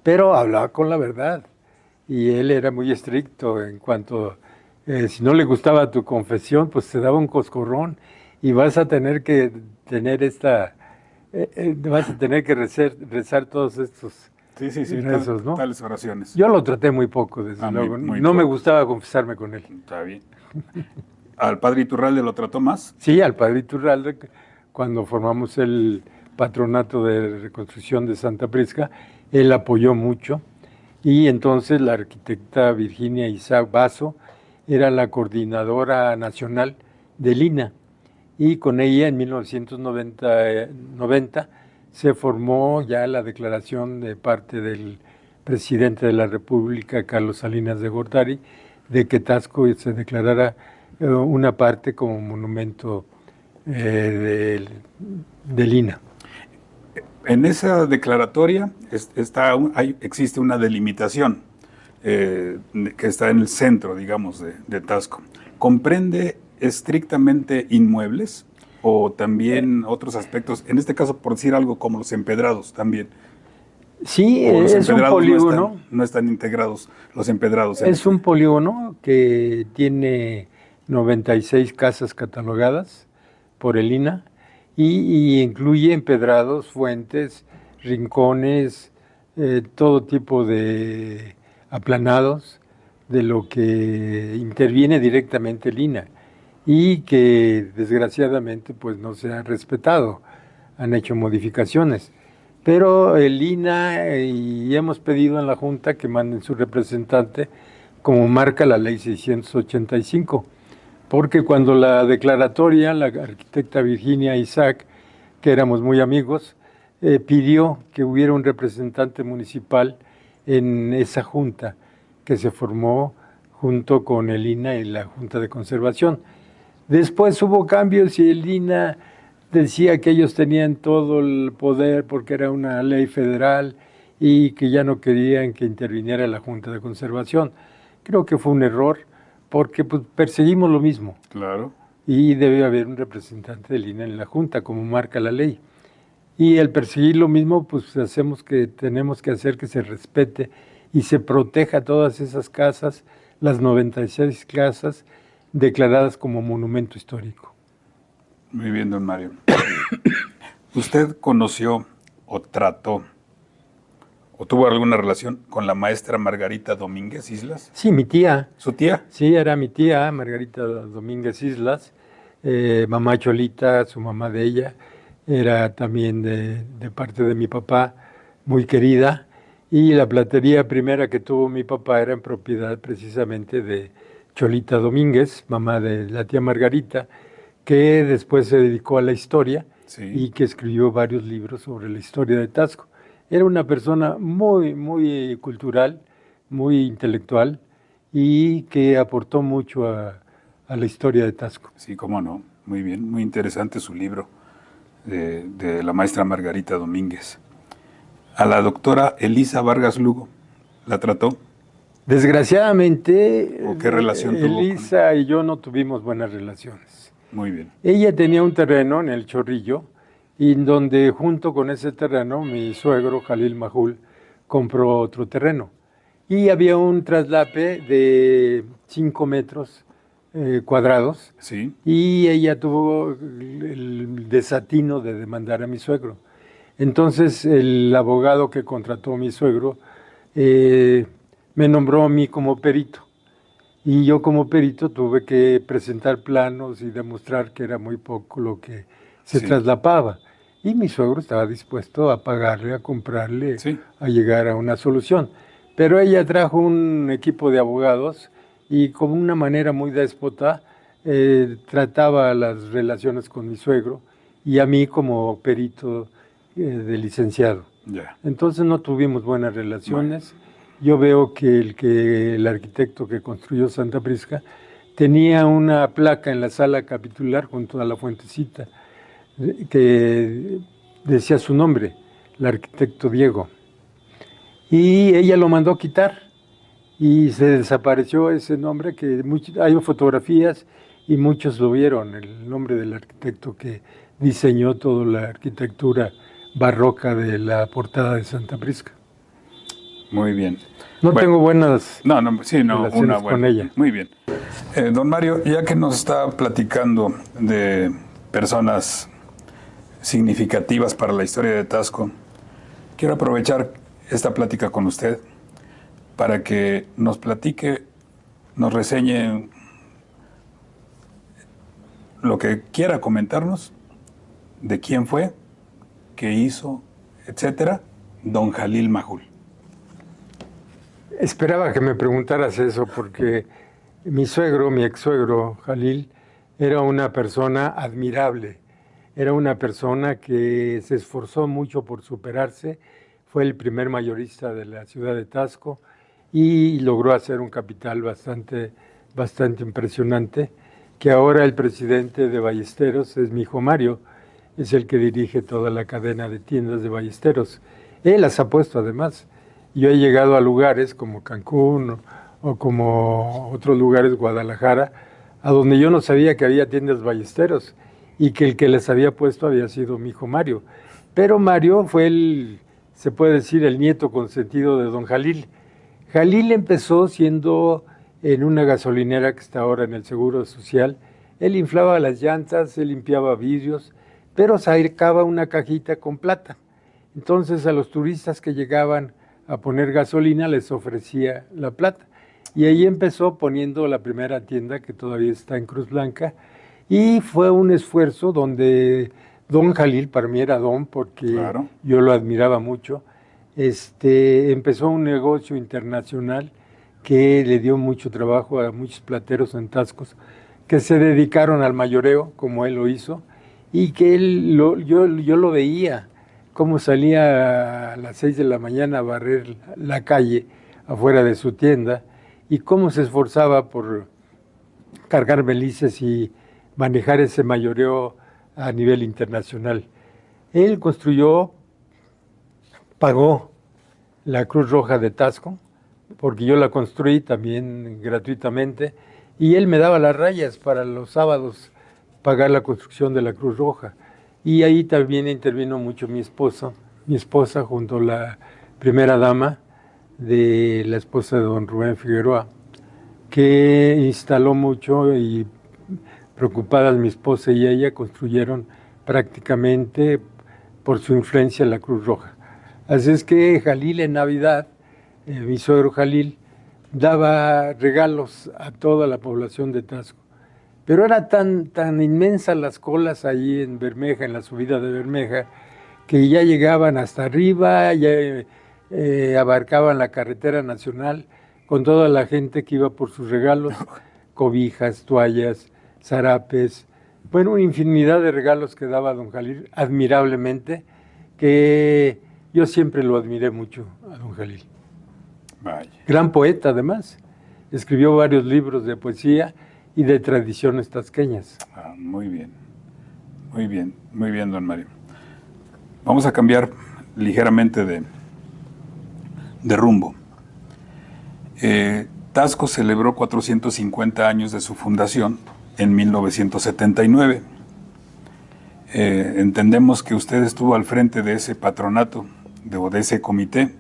pero hablaba con la verdad. Y él era muy estricto en cuanto, si no le gustaba tu confesión, pues te daba un coscorrón y vas a tener que tener vas a tener que rezar todos estos sí, rezos, ¿no? tales oraciones. Yo lo traté muy poco, desde luego. Muy No me poco. gustaba confesarme con él. Está bien. ¿Al padre Iturralde lo trató más? Sí, al padre Iturralde, cuando formamos el patronato de reconstrucción de Santa Prisca, él apoyó mucho. Y entonces la arquitecta Virginia Isaac Basso era la coordinadora nacional del INA. Y con ella en 1990 se formó ya la declaración de parte del presidente de la República, Carlos Salinas de Gortari, de que Taxco se declarara una parte como monumento del INA. En esa declaratoria existe una delimitación que está en el centro, digamos, de Taxco. ¿Comprende estrictamente inmuebles o también otros aspectos? En este caso, por decir algo, como los empedrados también. Sí, O los es un empedrados polígono. no están integrados los empedrados. Es un polígono que tiene 96 casas catalogadas por el INA y incluye empedrados, fuentes, rincones, todo tipo de aplanados de lo que interviene directamente el INA y que desgraciadamente pues no se ha respetado, han hecho modificaciones. Pero el INA y hemos pedido en la Junta que manden su representante como marca la ley 685, porque cuando la declaratoria, la arquitecta Virginia Isaac, que éramos muy amigos, pidió que hubiera un representante municipal en esa junta que se formó junto con el INA y la Junta de Conservación. Después hubo cambios y el INA decía que ellos tenían todo el poder porque era una ley federal y que ya no querían que interviniera la Junta de Conservación. Creo que fue un error porque pues, perseguimos lo mismo. Claro. Y debe haber un representante del INA en la Junta, como marca la ley. Y al perseguir lo mismo, pues tenemos que hacer que se respete y se proteja todas esas casas, las 96 casas declaradas como monumento histórico. Muy bien, don Mario. ¿Usted conoció o trató o tuvo alguna relación con la maestra Margarita Domínguez Islas? Sí, mi tía. ¿Su tía? Sí, era mi tía, Margarita Domínguez Islas, mamá Cholita, su mamá de ella, era también de parte de mi papá, muy querida, y la platería primera que tuvo mi papá era en propiedad precisamente de Cholita Domínguez, mamá de la tía Margarita, que después se dedicó a la historia y que escribió varios libros sobre la historia de Taxco. Era una persona muy cultural, muy intelectual y que aportó mucho a la historia de Taxco. Sí, cómo no. Muy bien, muy interesante su libro de la maestra Margarita Domínguez. A la doctora Elisa Vargas Lugo, ¿la trató? Desgraciadamente, ¿O qué relación tuvo Elisa y yo no tuvimos buenas relaciones. Muy bien. Ella tenía un terreno en el Chorrillo y donde junto con ese terreno mi suegro Jalil Majul compró otro terreno. Y había un traslape de 5 metros cuadrados. Sí. Y ella tuvo el desatino de demandar a mi suegro. Entonces el abogado que contrató a mi suegro me nombró a mí como perito. Y yo como perito tuve que presentar planos y demostrar que era muy poco lo que se traslapaba. Y mi suegro estaba dispuesto a pagarle, a comprarle, a llegar a una solución. Pero ella trajo un equipo de abogados y con una manera muy déspota trataba las relaciones con mi suegro y a mí como perito de licenciado. Entonces no tuvimos buenas relaciones. Yo veo que el arquitecto que construyó Santa Prisca tenía una placa en la sala capitular junto a la fuentecita que decía su nombre, el arquitecto Diego. Y ella lo mandó quitar y se desapareció ese nombre, que hay fotografías y muchos lo vieron, el nombre del arquitecto que diseñó toda la arquitectura barroca de la portada de Santa Prisca. Muy bien. No tengo buenas relaciones con ella. Muy bien. Don Mario, ya que nos está platicando de personas significativas para la historia de Taxco, quiero aprovechar esta plática con usted para que nos platique, nos reseñe lo que quiera comentarnos de quién fue, qué hizo, etcétera, don Jalil Majul. Esperaba que me preguntaras eso porque mi ex suegro, Jalil, era una persona admirable. Era una persona que se esforzó mucho por superarse. Fue el primer mayorista de la ciudad de Taxco y logró hacer un capital bastante impresionante, que ahora el presidente de Ballesteros es mi hijo Mario, es el que dirige toda la cadena de tiendas de Ballesteros. Él las ha puesto además. Yo he llegado a lugares como Cancún o como otros lugares, Guadalajara, a donde yo no sabía que había tiendas Ballesteros y que el que les había puesto había sido mi hijo Mario. Pero Mario fue se puede decir, el nieto consentido de don Jalil. Jalil empezó siendo en una gasolinera que está ahora en el Seguro Social. Él inflaba las llantas, él limpiaba vidrios, pero sacaba una cajita con plata. Entonces a los turistas que llegaban a poner gasolina les ofrecía la plata. Y ahí empezó poniendo la primera tienda que todavía está en Cruz Blanca. Y fue un esfuerzo donde don Jalil, para mí era don porque claro, yo lo admiraba mucho, empezó un negocio internacional que le dio mucho trabajo a muchos plateros en Taxco que se dedicaron al mayoreo, como él lo hizo, y que yo lo veía, cómo salía a las 6 de la mañana a barrer la calle afuera de su tienda, y cómo se esforzaba por cargar belices y manejar ese mayoreo a nivel internacional. Él pagó la Cruz Roja de Taxco, porque yo la construí también gratuitamente, y él me daba las rayas para los sábados pagar la construcción de la Cruz Roja. Y ahí también intervino mucho mi esposa junto a la primera dama de la esposa de don Rubén Figueroa, que instaló mucho y preocupadas mi esposa y ella construyeron prácticamente por su influencia la Cruz Roja. Así es que Jalil en Navidad, mi suegro Jalil, daba regalos a toda la población de Taxco. Pero era tan inmensas las colas ahí en Bermeja, en la subida de Bermeja, que ya llegaban hasta arriba, ya abarcaban la carretera nacional con toda la gente que iba por sus regalos, cobijas, toallas, zarapes, bueno, una infinidad de regalos que daba don Jalil, admirablemente, que yo siempre lo admiré mucho a don Jalil. Vaya. Gran poeta, además. Escribió varios libros de poesía y de tradiciones tasqueñas. Muy bien, don Mario. Vamos a cambiar ligeramente de rumbo. Taxco celebró 450 años de su fundación en 1979. Entendemos que usted estuvo al frente de ese patronato, de ese comité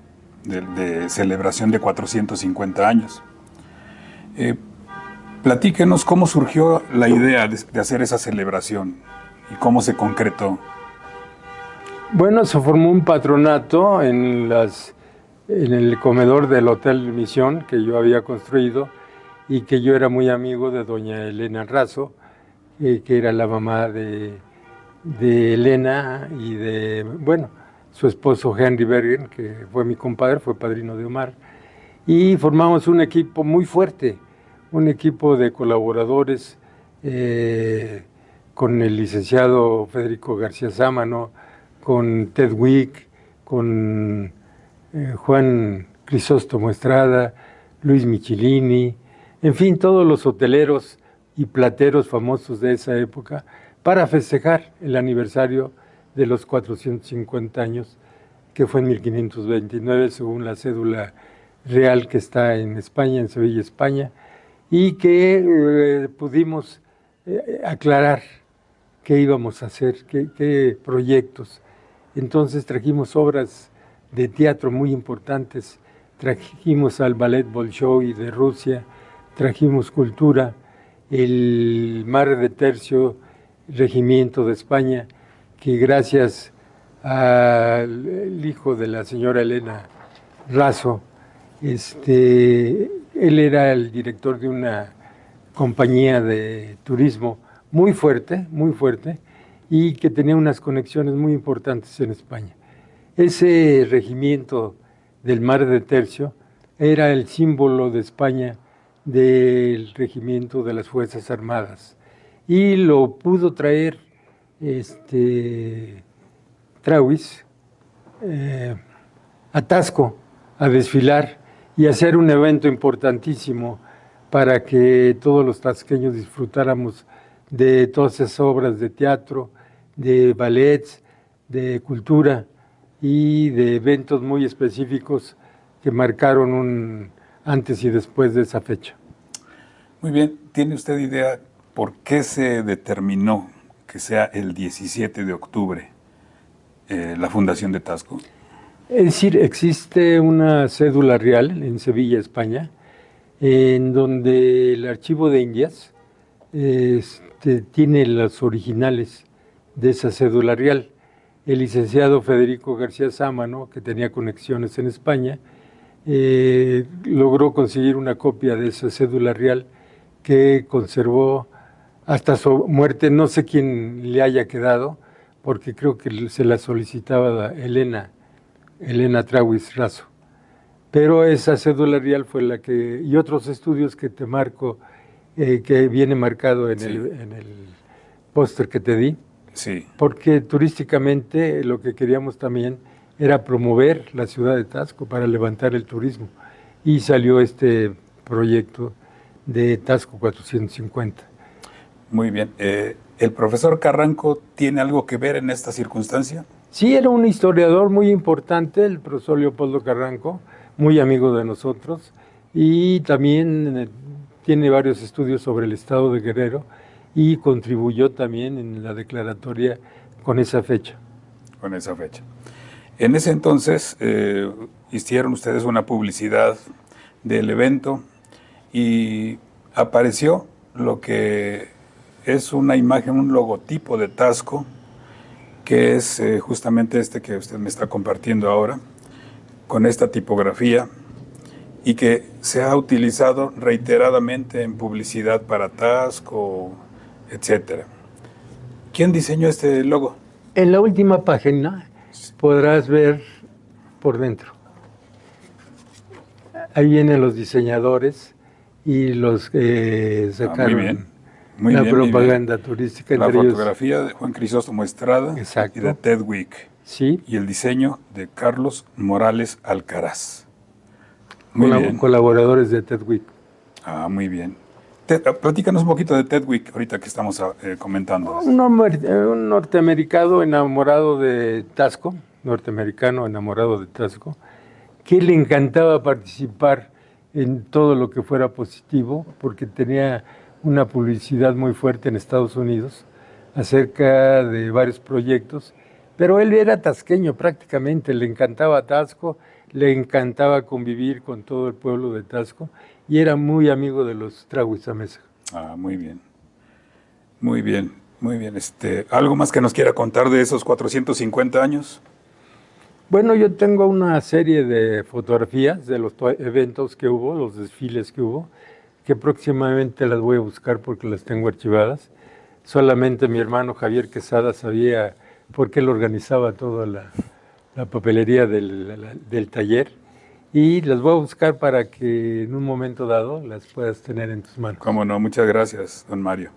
de celebración de 450 años. Platíquenos cómo surgió la idea de hacer esa celebración y cómo se concretó. Bueno, se formó un patronato en el comedor del Hotel Misión que yo había construido y que yo era muy amigo de doña Elena Razo, que era la mamá de Elena y de, bueno, su esposo Henry Bergen, que fue mi compadre, fue padrino de Omar, y formamos un equipo muy fuerte, un equipo de colaboradores con el licenciado Federico García Sámano, con Ted Wick, con Juan Crisóstomo Estrada, Luis Michilini, en fin, todos los hoteleros y plateros famosos de esa época para festejar el aniversario de los 450 años, que fue en 1529, según la cédula real que está en España, en Sevilla, España, y que pudimos aclarar qué íbamos a hacer, qué proyectos. Entonces trajimos obras de teatro muy importantes, trajimos al Ballet Bolshoi de Rusia, trajimos cultura, el Mar de Tercio, Regimiento de España, que gracias al hijo de la señora Elena Razo, él era el director de una compañía de turismo muy fuerte, y que tenía unas conexiones muy importantes en España. Ese regimiento del Mar de Tercio era el símbolo de España del regimiento de las Fuerzas Armadas, y lo pudo traer Trauis a Taxco a desfilar y hacer un evento importantísimo para que todos los tasqueños disfrutáramos de todas esas obras de teatro, de ballets, de cultura y de eventos muy específicos que marcaron un antes y después de esa fecha. Muy bien, ¿tiene usted idea por qué se determinó que sea el 17 de octubre la fundación de Taxco? Es decir, existe una cédula real en Sevilla, España, en donde el Archivo de Indias tiene los originales de esa cédula real. El licenciado Federico García Sámano, que tenía conexiones en España, logró conseguir una copia de esa cédula real que conservó hasta su muerte. No sé quién le haya quedado, porque creo que se la solicitaba Elena Trauis Razo. Pero esa cédula real fue la que, y otros estudios que te marco, que viene marcado en el póster que te di, sí, porque turísticamente lo que queríamos también era promover la ciudad de Taxco para levantar el turismo, y salió este proyecto de Taxco 450. Muy bien. ¿El profesor Carranco tiene algo que ver en esta circunstancia? Sí, era un historiador muy importante, el profesor Leopoldo Carranco, muy amigo de nosotros, y también tiene varios estudios sobre el estado de Guerrero y contribuyó también en la declaratoria con esa fecha. Con esa fecha. En ese entonces hicieron ustedes una publicidad del evento y apareció lo que es una imagen, un logotipo de Taxco, que es justamente este que usted me está compartiendo ahora, con esta tipografía, y que se ha utilizado reiteradamente en publicidad para Taxco, etc. ¿Quién diseñó este logo? En la última página podrás ver por dentro. Ahí vienen los diseñadores y los que sacaron la propaganda turística. La fotografía de Juan Crisóstomo Estrada. Exacto. Y de Ted Wick. Sí. Y el diseño de Carlos Morales Alcaraz. Muy bien. Colaboradores de Ted Wick. Ah, muy bien. Platícanos un poquito de Ted Wick, ahorita que estamos comentando. Un norteamericano enamorado de Taxco, que le encantaba participar en todo lo que fuera positivo, porque tenía una publicidad muy fuerte en Estados Unidos acerca de varios proyectos, pero él era tasqueño prácticamente, le encantaba Taxco, le encantaba convivir con todo el pueblo de Taxco y era muy amigo de los Trauis Amézaga. Ah, muy bien. Muy bien, muy bien. ¿Algo más que nos quiera contar de esos 450 años? Bueno, yo tengo una serie de fotografías de los eventos que hubo, los desfiles que hubo, que próximamente las voy a buscar porque las tengo archivadas. Solamente mi hermano Javier Quesada sabía por qué él organizaba toda la papelería del taller, y las voy a buscar para que en un momento dado las puedas tener en tus manos. Cómo no, muchas gracias, don Mario.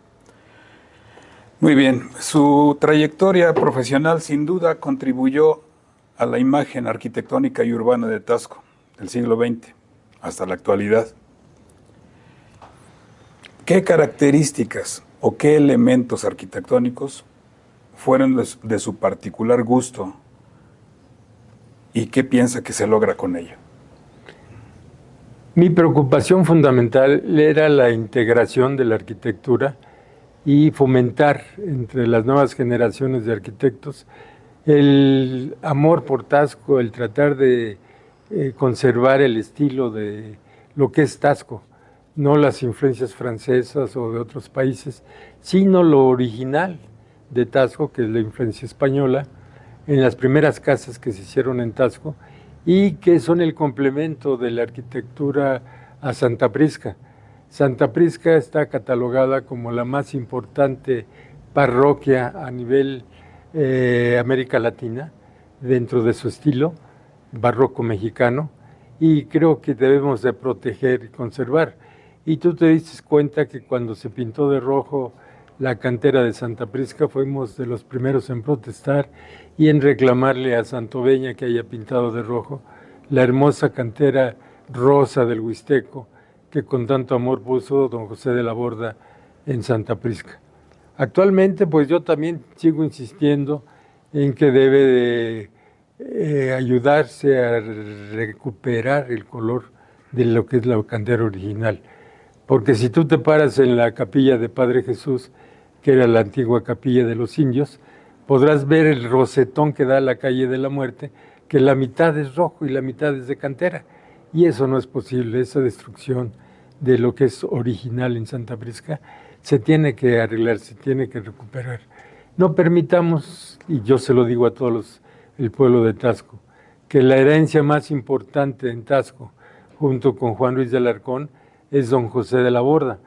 Muy bien, su trayectoria profesional sin duda contribuyó a la imagen arquitectónica y urbana de Taxco del siglo XX hasta la actualidad. ¿Qué características o qué elementos arquitectónicos fueron de su particular gusto y qué piensa que se logra con ello? Mi preocupación fundamental era la integración de la arquitectura y fomentar entre las nuevas generaciones de arquitectos el amor por Taxco, el tratar de conservar el estilo de lo que es Taxco, no las influencias francesas o de otros países, sino lo original de Taxco, que es la influencia española, en las primeras casas que se hicieron en Taxco y que son el complemento de la arquitectura a Santa Prisca. Santa Prisca está catalogada como la más importante parroquia a nivel América Latina, dentro de su estilo barroco mexicano, y creo que debemos de proteger y conservar. Y tú te diste cuenta que cuando se pintó de rojo la cantera de Santa Prisca, fuimos de los primeros en protestar y en reclamarle a Santoveña que haya pintado de rojo la hermosa cantera rosa del Huisteco que con tanto amor puso don José de la Borda en Santa Prisca. Actualmente, pues yo también sigo insistiendo en que debe de ayudarse a recuperar el color de lo que es la cantera original. Porque si tú te paras en la capilla de Padre Jesús, que era la antigua capilla de los indios, podrás ver el rosetón que da a la calle de la Muerte, que la mitad es rojo y la mitad es de cantera. Y eso no es posible, esa destrucción de lo que es original en Santa Prisca se tiene que arreglar, se tiene que recuperar. No permitamos, y yo se lo digo a todos el pueblo de Taxco, que la herencia más importante en Taxco, junto con Juan Ruiz de Alarcón, es don José de la Borda.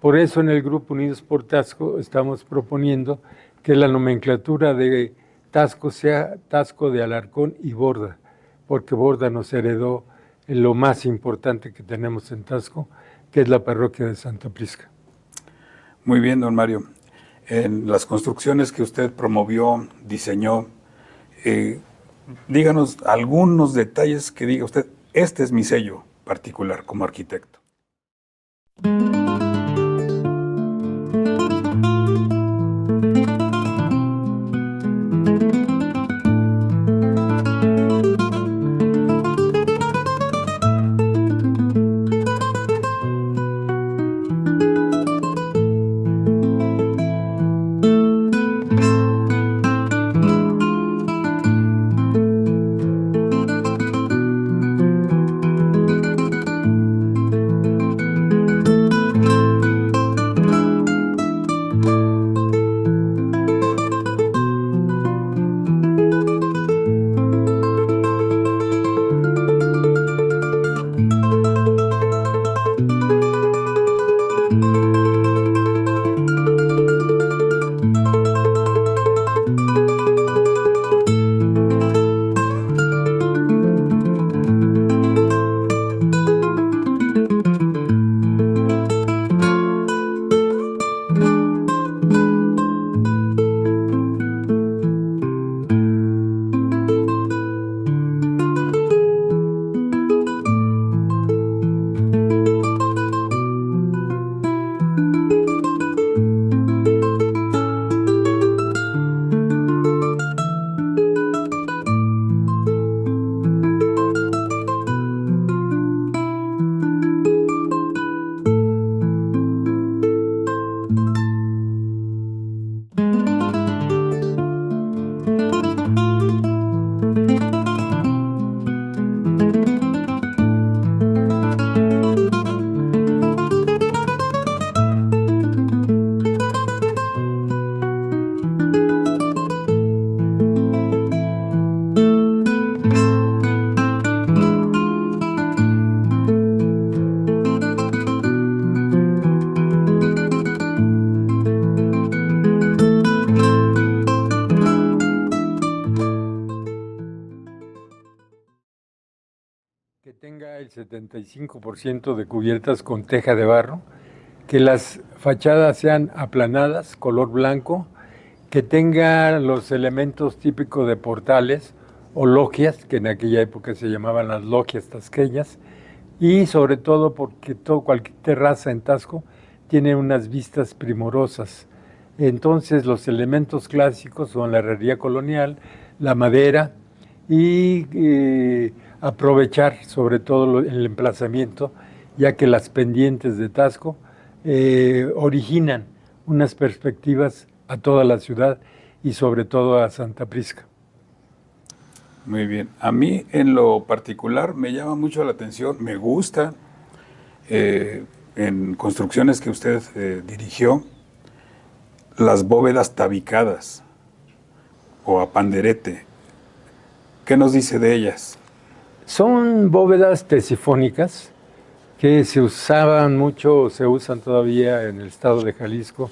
Por eso en el Grupo Unidos por Taxco estamos proponiendo que la nomenclatura de Taxco sea Taxco de Alarcón y Borda, porque Borda nos heredó lo más importante que tenemos en Taxco, que es la parroquia de Santa Prisca. Muy bien, don Mario. En las construcciones que usted promovió, diseñó, díganos algunos detalles que diga usted, este es mi sello particular como arquitecto. Que tenga el 75% de cubiertas con teja de barro, que las fachadas sean aplanadas, color blanco, que tenga los elementos típicos de portales o logias, que en aquella época se llamaban las logias tasqueñas, y sobre todo porque cualquier terraza en Taxco tiene unas vistas primorosas. Entonces los elementos clásicos son la herrería colonial, la madera y aprovechar sobre todo el emplazamiento, ya que las pendientes de Taxco originan unas perspectivas a toda la ciudad y sobre todo a Santa Prisca. Muy bien. A mí en lo particular me llama mucho la atención, me gusta en construcciones que usted dirigió, las bóvedas tabicadas o a panderete. ¿Qué nos dice de ellas? Son bóvedas tesifónicas que se usaban mucho, se usan todavía en el estado de Jalisco.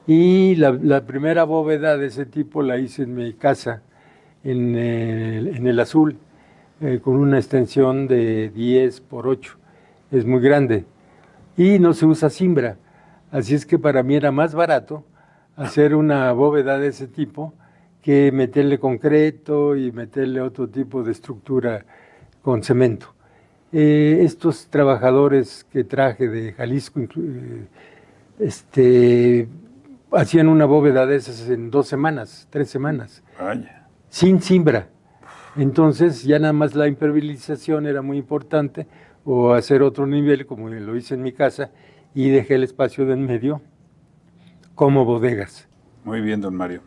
Y la primera bóveda de ese tipo la hice en mi casa, en el azul, con una extensión de 10 por 8. Es muy grande. Y no se usa cimbra. Así es que para mí era más barato hacer una bóveda de ese tipo que meterle concreto y meterle otro tipo de estructura con cemento. Estos trabajadores que traje de Jalisco hacían una bóveda de esas en 2 semanas, 3 semanas, Vaya. sin cimbra. Entonces ya nada más la impermeabilización era muy importante, o hacer otro nivel como lo hice en mi casa, y dejé el espacio de en medio como bodegas. Muy bien, don Mario.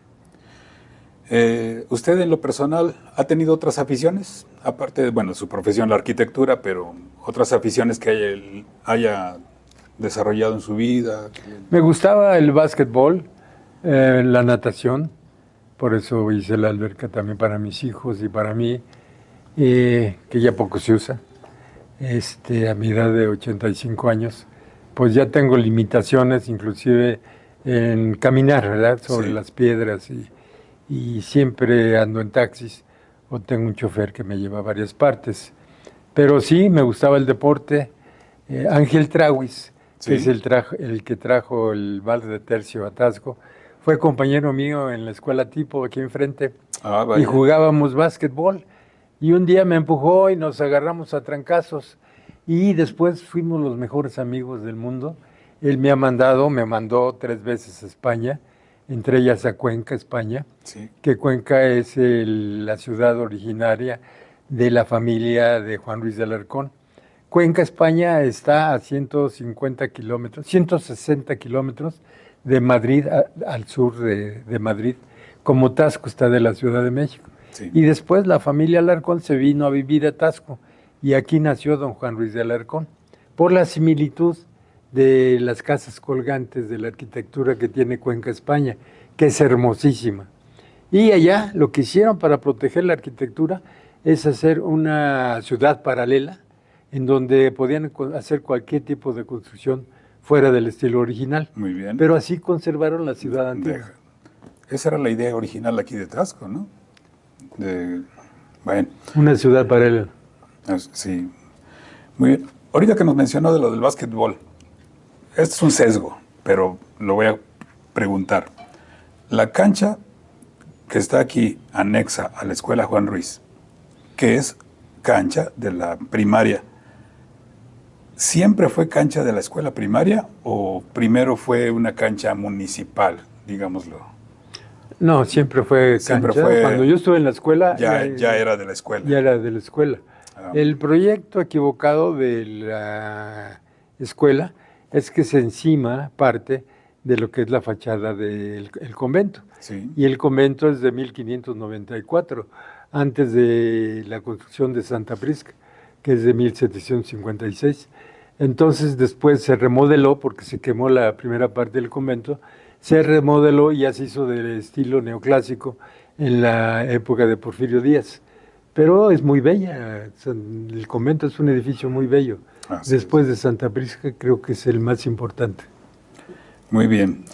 ¿Usted en lo personal ha tenido otras aficiones? Aparte de, bueno, su profesión, la arquitectura, pero otras aficiones que haya desarrollado en su vida. Me gustaba el básquetbol, la natación, por eso hice la alberca también para mis hijos y para mí, que ya poco se usa. A mi edad de 85 años, pues ya tengo limitaciones, inclusive en caminar, ¿verdad? Sobre las piedras y siempre ando en taxis o tengo un chofer que me lleva a varias partes. Pero sí, me gustaba el deporte. Ángel Trahuis, que es el que trajo el balde de tercio a Taxco, fue compañero mío en la escuela tipo aquí enfrente y jugábamos básquetbol. Y un día me empujó y nos agarramos a trancazos y después fuimos los mejores amigos del mundo. Él me mandó 3 veces a España, entre ellas a Cuenca, España, que Cuenca es la ciudad originaria de la familia de Juan Ruiz de Alarcón. Cuenca, España está a 150 kilómetros, 160 kilómetros de Madrid, al sur de Madrid, como Taxco está de la Ciudad de México. Sí. Y después la familia Alarcón se vino a vivir a Taxco y aquí nació don Juan Ruiz de Alarcón, por la similitud de las casas colgantes de la arquitectura que tiene Cuenca, España, que es hermosísima. Y allá lo que hicieron para proteger la arquitectura es hacer una ciudad paralela en donde podían hacer cualquier tipo de construcción fuera del estilo original. Muy bien. Pero así conservaron la ciudad antigua. Esa era la idea original aquí de Taxco, ¿no? Bueno. Una ciudad paralela. Sí. Muy bien. Ahorita que nos mencionó de lo del básquetbol, esto es un sesgo, pero lo voy a preguntar. La cancha que está aquí anexa a la escuela Juan Ruiz, que es cancha de la primaria, ¿siempre fue cancha de la escuela primaria o primero fue una cancha municipal, digámoslo? No, siempre fue cancha. Cuando yo estuve en la escuela... Ya era de la escuela. Ya era de la escuela. El proyecto equivocado de la escuela es que se encima parte de lo que es la fachada del convento. Sí. Y el convento es de 1594, antes de la construcción de Santa Prisca, que es de 1756. Entonces después se remodeló, porque se quemó la primera parte del convento, se remodeló y ya se hizo del estilo neoclásico en la época de Porfirio Díaz. Pero es muy bella, el convento es un edificio muy bello. Después de Santa Prisca creo que es el más importante. Muy bien.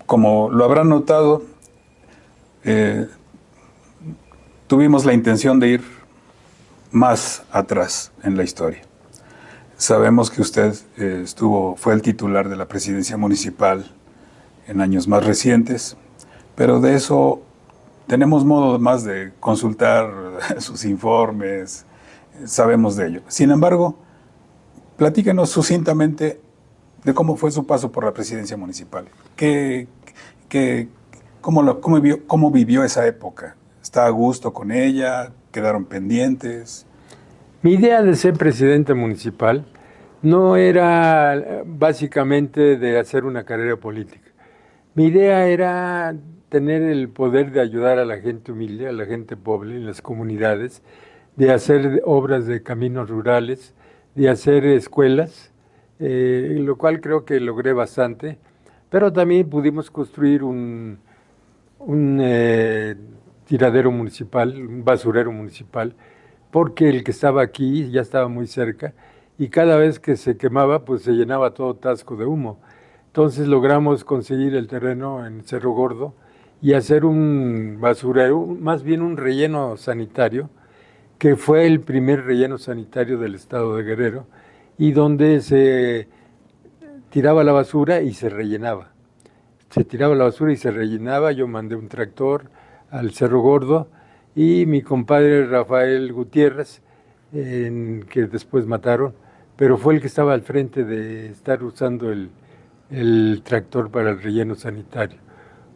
Como lo habrán notado, tuvimos la intención de ir más atrás en la historia. Sabemos que usted fue el titular de la presidencia municipal en años más recientes, pero de eso tenemos modo más de consultar sus informes, sabemos de ello. Sin embargo, platíquenos sucintamente de cómo fue su paso por la presidencia municipal. ¿Cómo vivió esa época? ¿Está a gusto con ella? ¿Quedaron pendientes? Mi idea de ser presidente municipal no era básicamente de hacer una carrera política. Mi idea era tener el poder de ayudar a la gente humilde, a la gente pobre en las comunidades, de hacer obras de caminos rurales, de hacer escuelas, lo cual creo que logré bastante, pero también pudimos construir un tiradero municipal, un basurero municipal, porque el que estaba aquí ya estaba muy cerca y cada vez que se quemaba, pues se llenaba todo Taxco de humo. Entonces logramos conseguir el terreno en Cerro Gordo y hacer un basurero, más bien un relleno sanitario, que fue el primer relleno sanitario del estado de Guerrero y donde se tiraba la basura y se rellenaba. Se tiraba la basura y se rellenaba. Yo mandé un tractor al Cerro Gordo y mi compadre Rafael Gutiérrez, que después mataron, pero fue el que estaba al frente de estar usando el tractor para el relleno sanitario.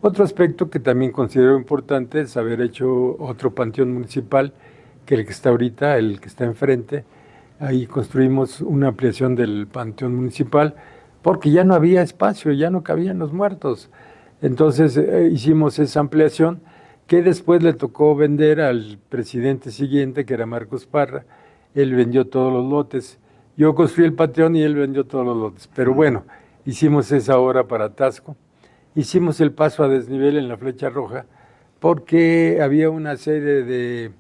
Otro aspecto que también considero importante es haber hecho otro panteón municipal, que el que está ahorita, el que está enfrente. Ahí construimos una ampliación del panteón municipal, porque ya no había espacio, ya no cabían los muertos. Entonces hicimos esa ampliación que después le tocó vender al presidente siguiente, que era Marcos Parra. Él vendió todos los lotes. Yo construí el panteón y él vendió todos los lotes. Pero bueno, hicimos esa obra para Taxco. Hicimos el paso a desnivel en la Flecha Roja porque había una serie de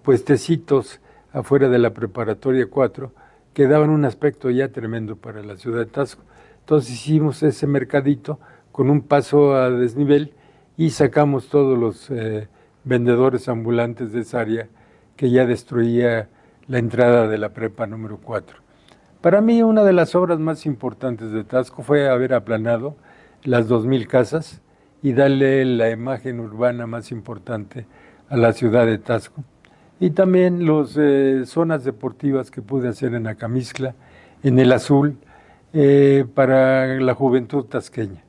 puestecitos afuera de la Preparatoria 4 que daban un aspecto ya tremendo para la ciudad de Taxco. Entonces hicimos ese mercadito con un paso a desnivel y sacamos todos los vendedores ambulantes de esa área que ya destruía la entrada de la prepa número 4. Para mí una de las obras más importantes de Taxco fue haber aplanado las 2000 casas y darle la imagen urbana más importante a la ciudad de Taxco. Y también las zonas deportivas que pude hacer en Acamixtla, en el Azul, para la juventud tasqueña.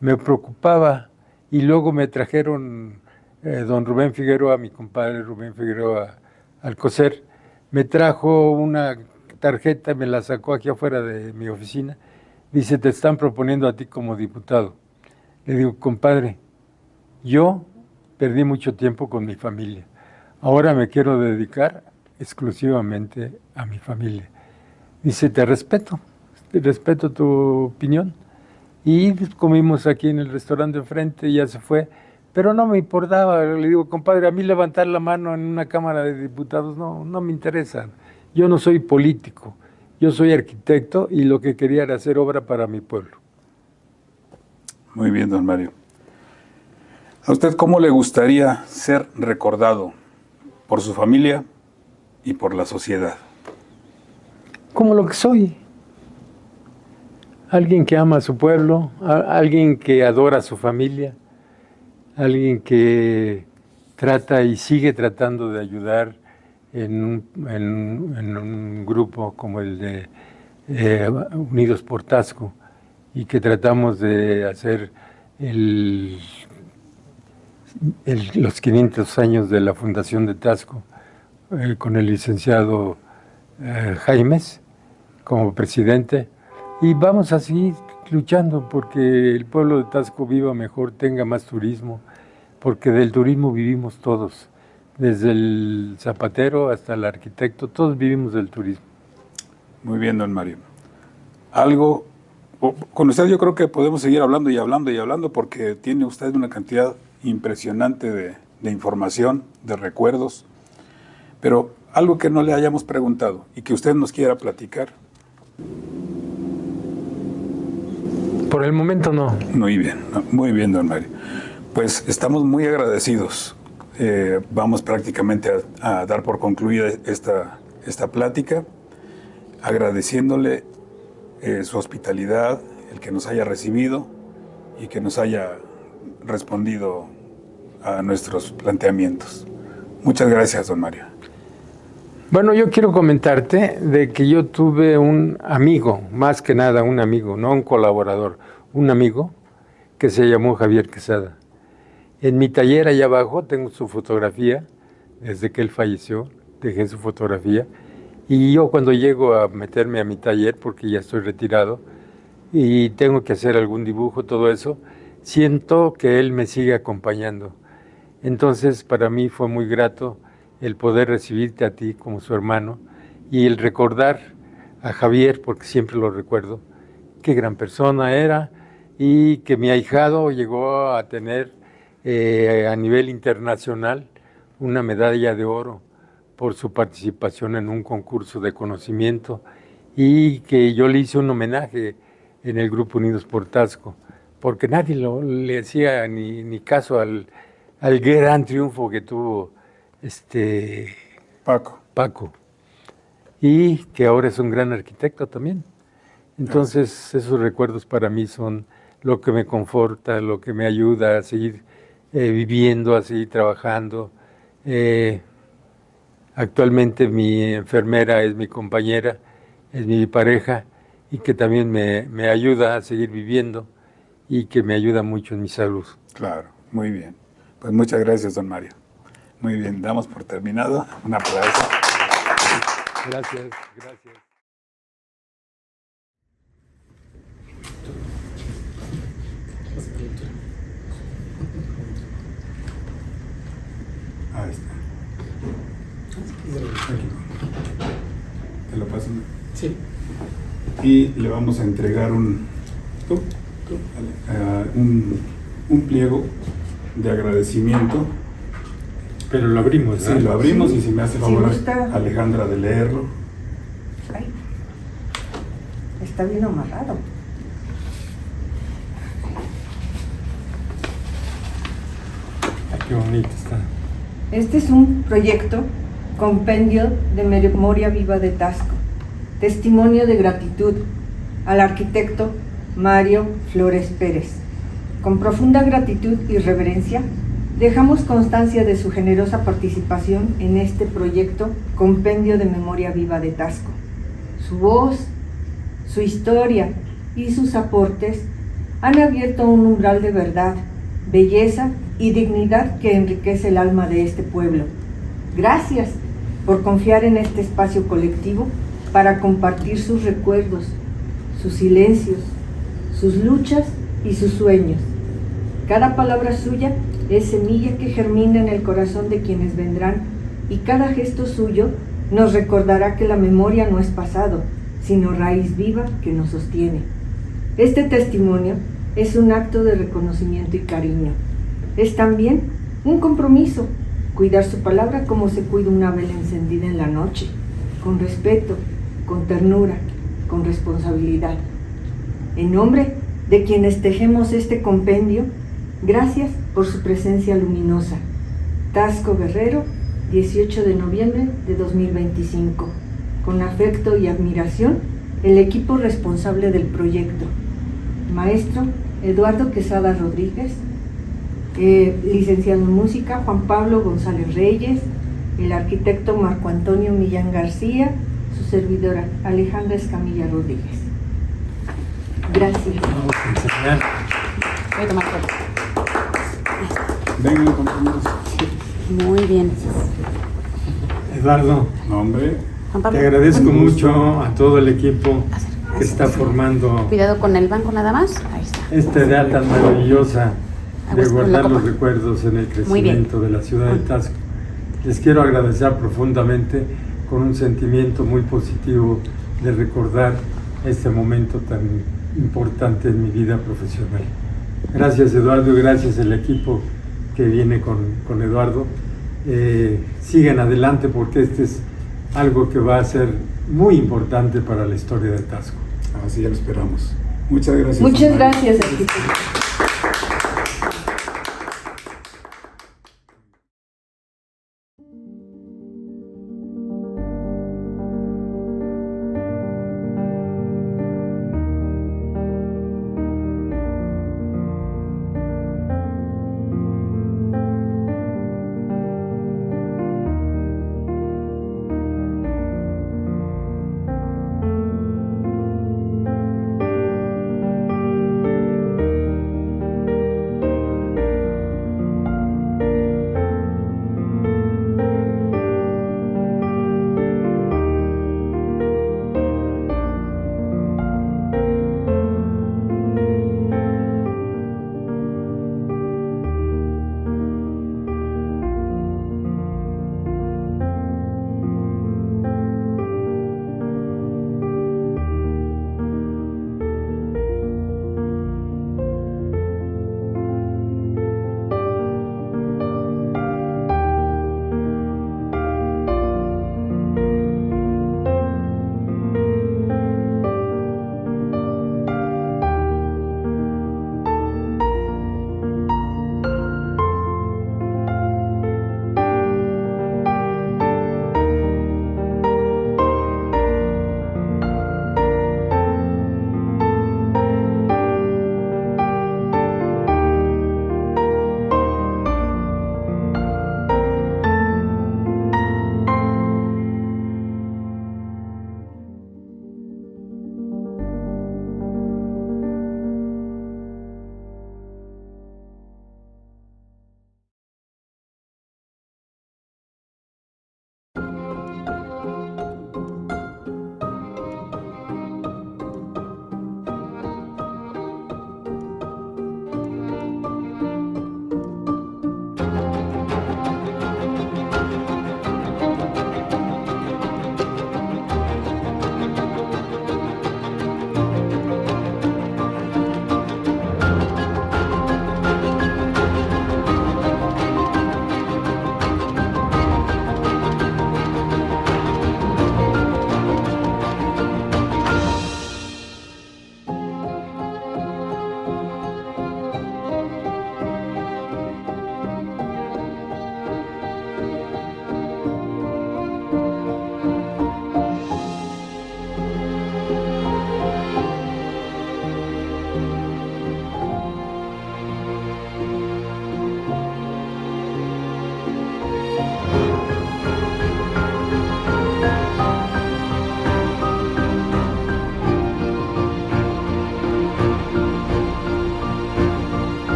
Me preocupaba y luego me trajeron don Rubén Figueroa, mi compadre Rubén Figueroa Alcocer, me trajo una tarjeta, me la sacó aquí afuera de mi oficina, dice, te están proponiendo a ti como diputado. Le digo, compadre, yo perdí mucho tiempo con mi familia. Ahora me quiero dedicar exclusivamente a mi familia. Dice, te respeto tu opinión. Y comimos aquí en el restaurante enfrente y ya se fue. Pero no me importaba. Le digo, compadre, a mí levantar la mano en una Cámara de Diputados no me interesa. Yo no soy político. Yo soy arquitecto y lo que quería era hacer obra para mi pueblo. Muy bien, don Mario. ¿A usted cómo le gustaría ser recordado por su familia y por la sociedad? Como lo que soy. Alguien que ama a su pueblo, alguien que adora a su familia, alguien que trata y sigue tratando de ayudar en un grupo como el de Unidos por Taxco, y que tratamos de hacer los 500 años de la fundación de Taxco con el licenciado Jaimes como presidente, y vamos a seguir luchando porque el pueblo de Taxco viva mejor, tenga más turismo, porque del turismo vivimos todos, desde el zapatero hasta el arquitecto, todos vivimos del turismo. Muy bien, don Mario. Con usted yo creo que podemos seguir hablando y hablando y hablando porque tiene usted una cantidad impresionante de información, de recuerdos, pero algo que no le hayamos preguntado y que usted nos quiera platicar. Por el momento no. Muy bien, don Mario. Pues estamos muy agradecidos. Vamos prácticamente a dar por concluida esta plática, agradeciéndole su hospitalidad, el que nos haya recibido y que nos haya respondido a nuestros planteamientos. Muchas gracias, don Mario. Bueno, yo quiero comentarte de que yo tuve un amigo, más que nada un amigo, no un colaborador, un amigo que se llamó Javier Quesada. En mi taller allá abajo tengo su fotografía, desde que él falleció, dejé su fotografía. Y yo cuando llego a meterme a mi taller, porque ya estoy retirado, y tengo que hacer algún dibujo, todo eso, siento que él me sigue acompañando. Entonces, para mí fue muy grato el poder recibirte a ti como su hermano y el recordar a Javier, porque siempre lo recuerdo, qué gran persona era y que mi ahijado llegó a tener a nivel internacional una medalla de oro por su participación en un concurso de conocimiento y que yo le hice un homenaje en el Grupo Unidos por Taxco, porque nadie le hacía ni caso al gran triunfo que tuvo Paco, y que ahora es un gran arquitecto también. Entonces, esos recuerdos para mí son lo que me conforta, lo que me ayuda a seguir viviendo, a seguir trabajando. Actualmente mi enfermera es mi compañera, es mi pareja, y que también me ayuda a seguir viviendo y que me ayuda mucho en mi salud. Claro, muy bien. Pues muchas gracias, don Mario. Muy bien, damos por terminado. Un aplauso. Gracias, gracias. Ahí está. ¿Te lo paso? Sí. Y le vamos a entregar un pliego de agradecimiento. Pero lo abrimos, ¿no? Sí, lo abrimos, y si me hace favor, gusta. Alejandra, de leerlo. Ay, está bien amarrado. Ay, qué bonito está. Este es un proyecto compendio de memoria viva de Taxco. Testimonio de gratitud al arquitecto Mario Flores Pérez. Con profunda gratitud y reverencia, dejamos constancia de su generosa participación en este proyecto compendio de memoria viva de Taxco. Su voz, su historia y sus aportes han abierto un umbral de verdad, belleza y dignidad que enriquece el alma de este pueblo. Gracias por confiar en este espacio colectivo para compartir sus recuerdos, sus silencios, sus luchas y sus sueños. Cada palabra suya es semilla que germina en el corazón de quienes vendrán, y cada gesto suyo nos recordará que la memoria no es pasado, sino raíz viva que nos sostiene. Este testimonio es un acto de reconocimiento y cariño. Es también un compromiso, cuidar su palabra como se cuida una vela encendida en la noche, con respeto, con ternura, con responsabilidad. En nombre de quienes tejemos este compendio, gracias por su presencia luminosa. Taxco Guerrero, 18 de noviembre de 2025. Con afecto y admiración, el equipo responsable del proyecto. Maestro Eduardo Quesada Rodríguez, licenciado en música Juan Pablo González Reyes, el arquitecto Marco Antonio Millán García, su servidora Alejandra Escamilla Rodríguez. Gracias. Vamos a enseñar. Voy a tomar foto. Vengan, compañeros. Muy bien. Eduardo, Nombre. Juan Pablo, te agradezco mucho a todo el equipo que está formando cuidado con el banco nada más. Ahí está. esta idea tan maravillosa de Aguas con la guardar los copa. recuerdos en el Muy bien. crecimiento de la ciudad de Taxco. Les quiero agradecer profundamente, con un sentimiento muy positivo de recordar este momento tan importante en mi vida profesional. Gracias, Eduardo, y gracias al equipo que viene con Eduardo. Sigan adelante, porque este es algo que va a ser muy importante para la historia de Taxco. Así ya lo esperamos. Muchas gracias. Muchas don Mario. gracias, arquitecto.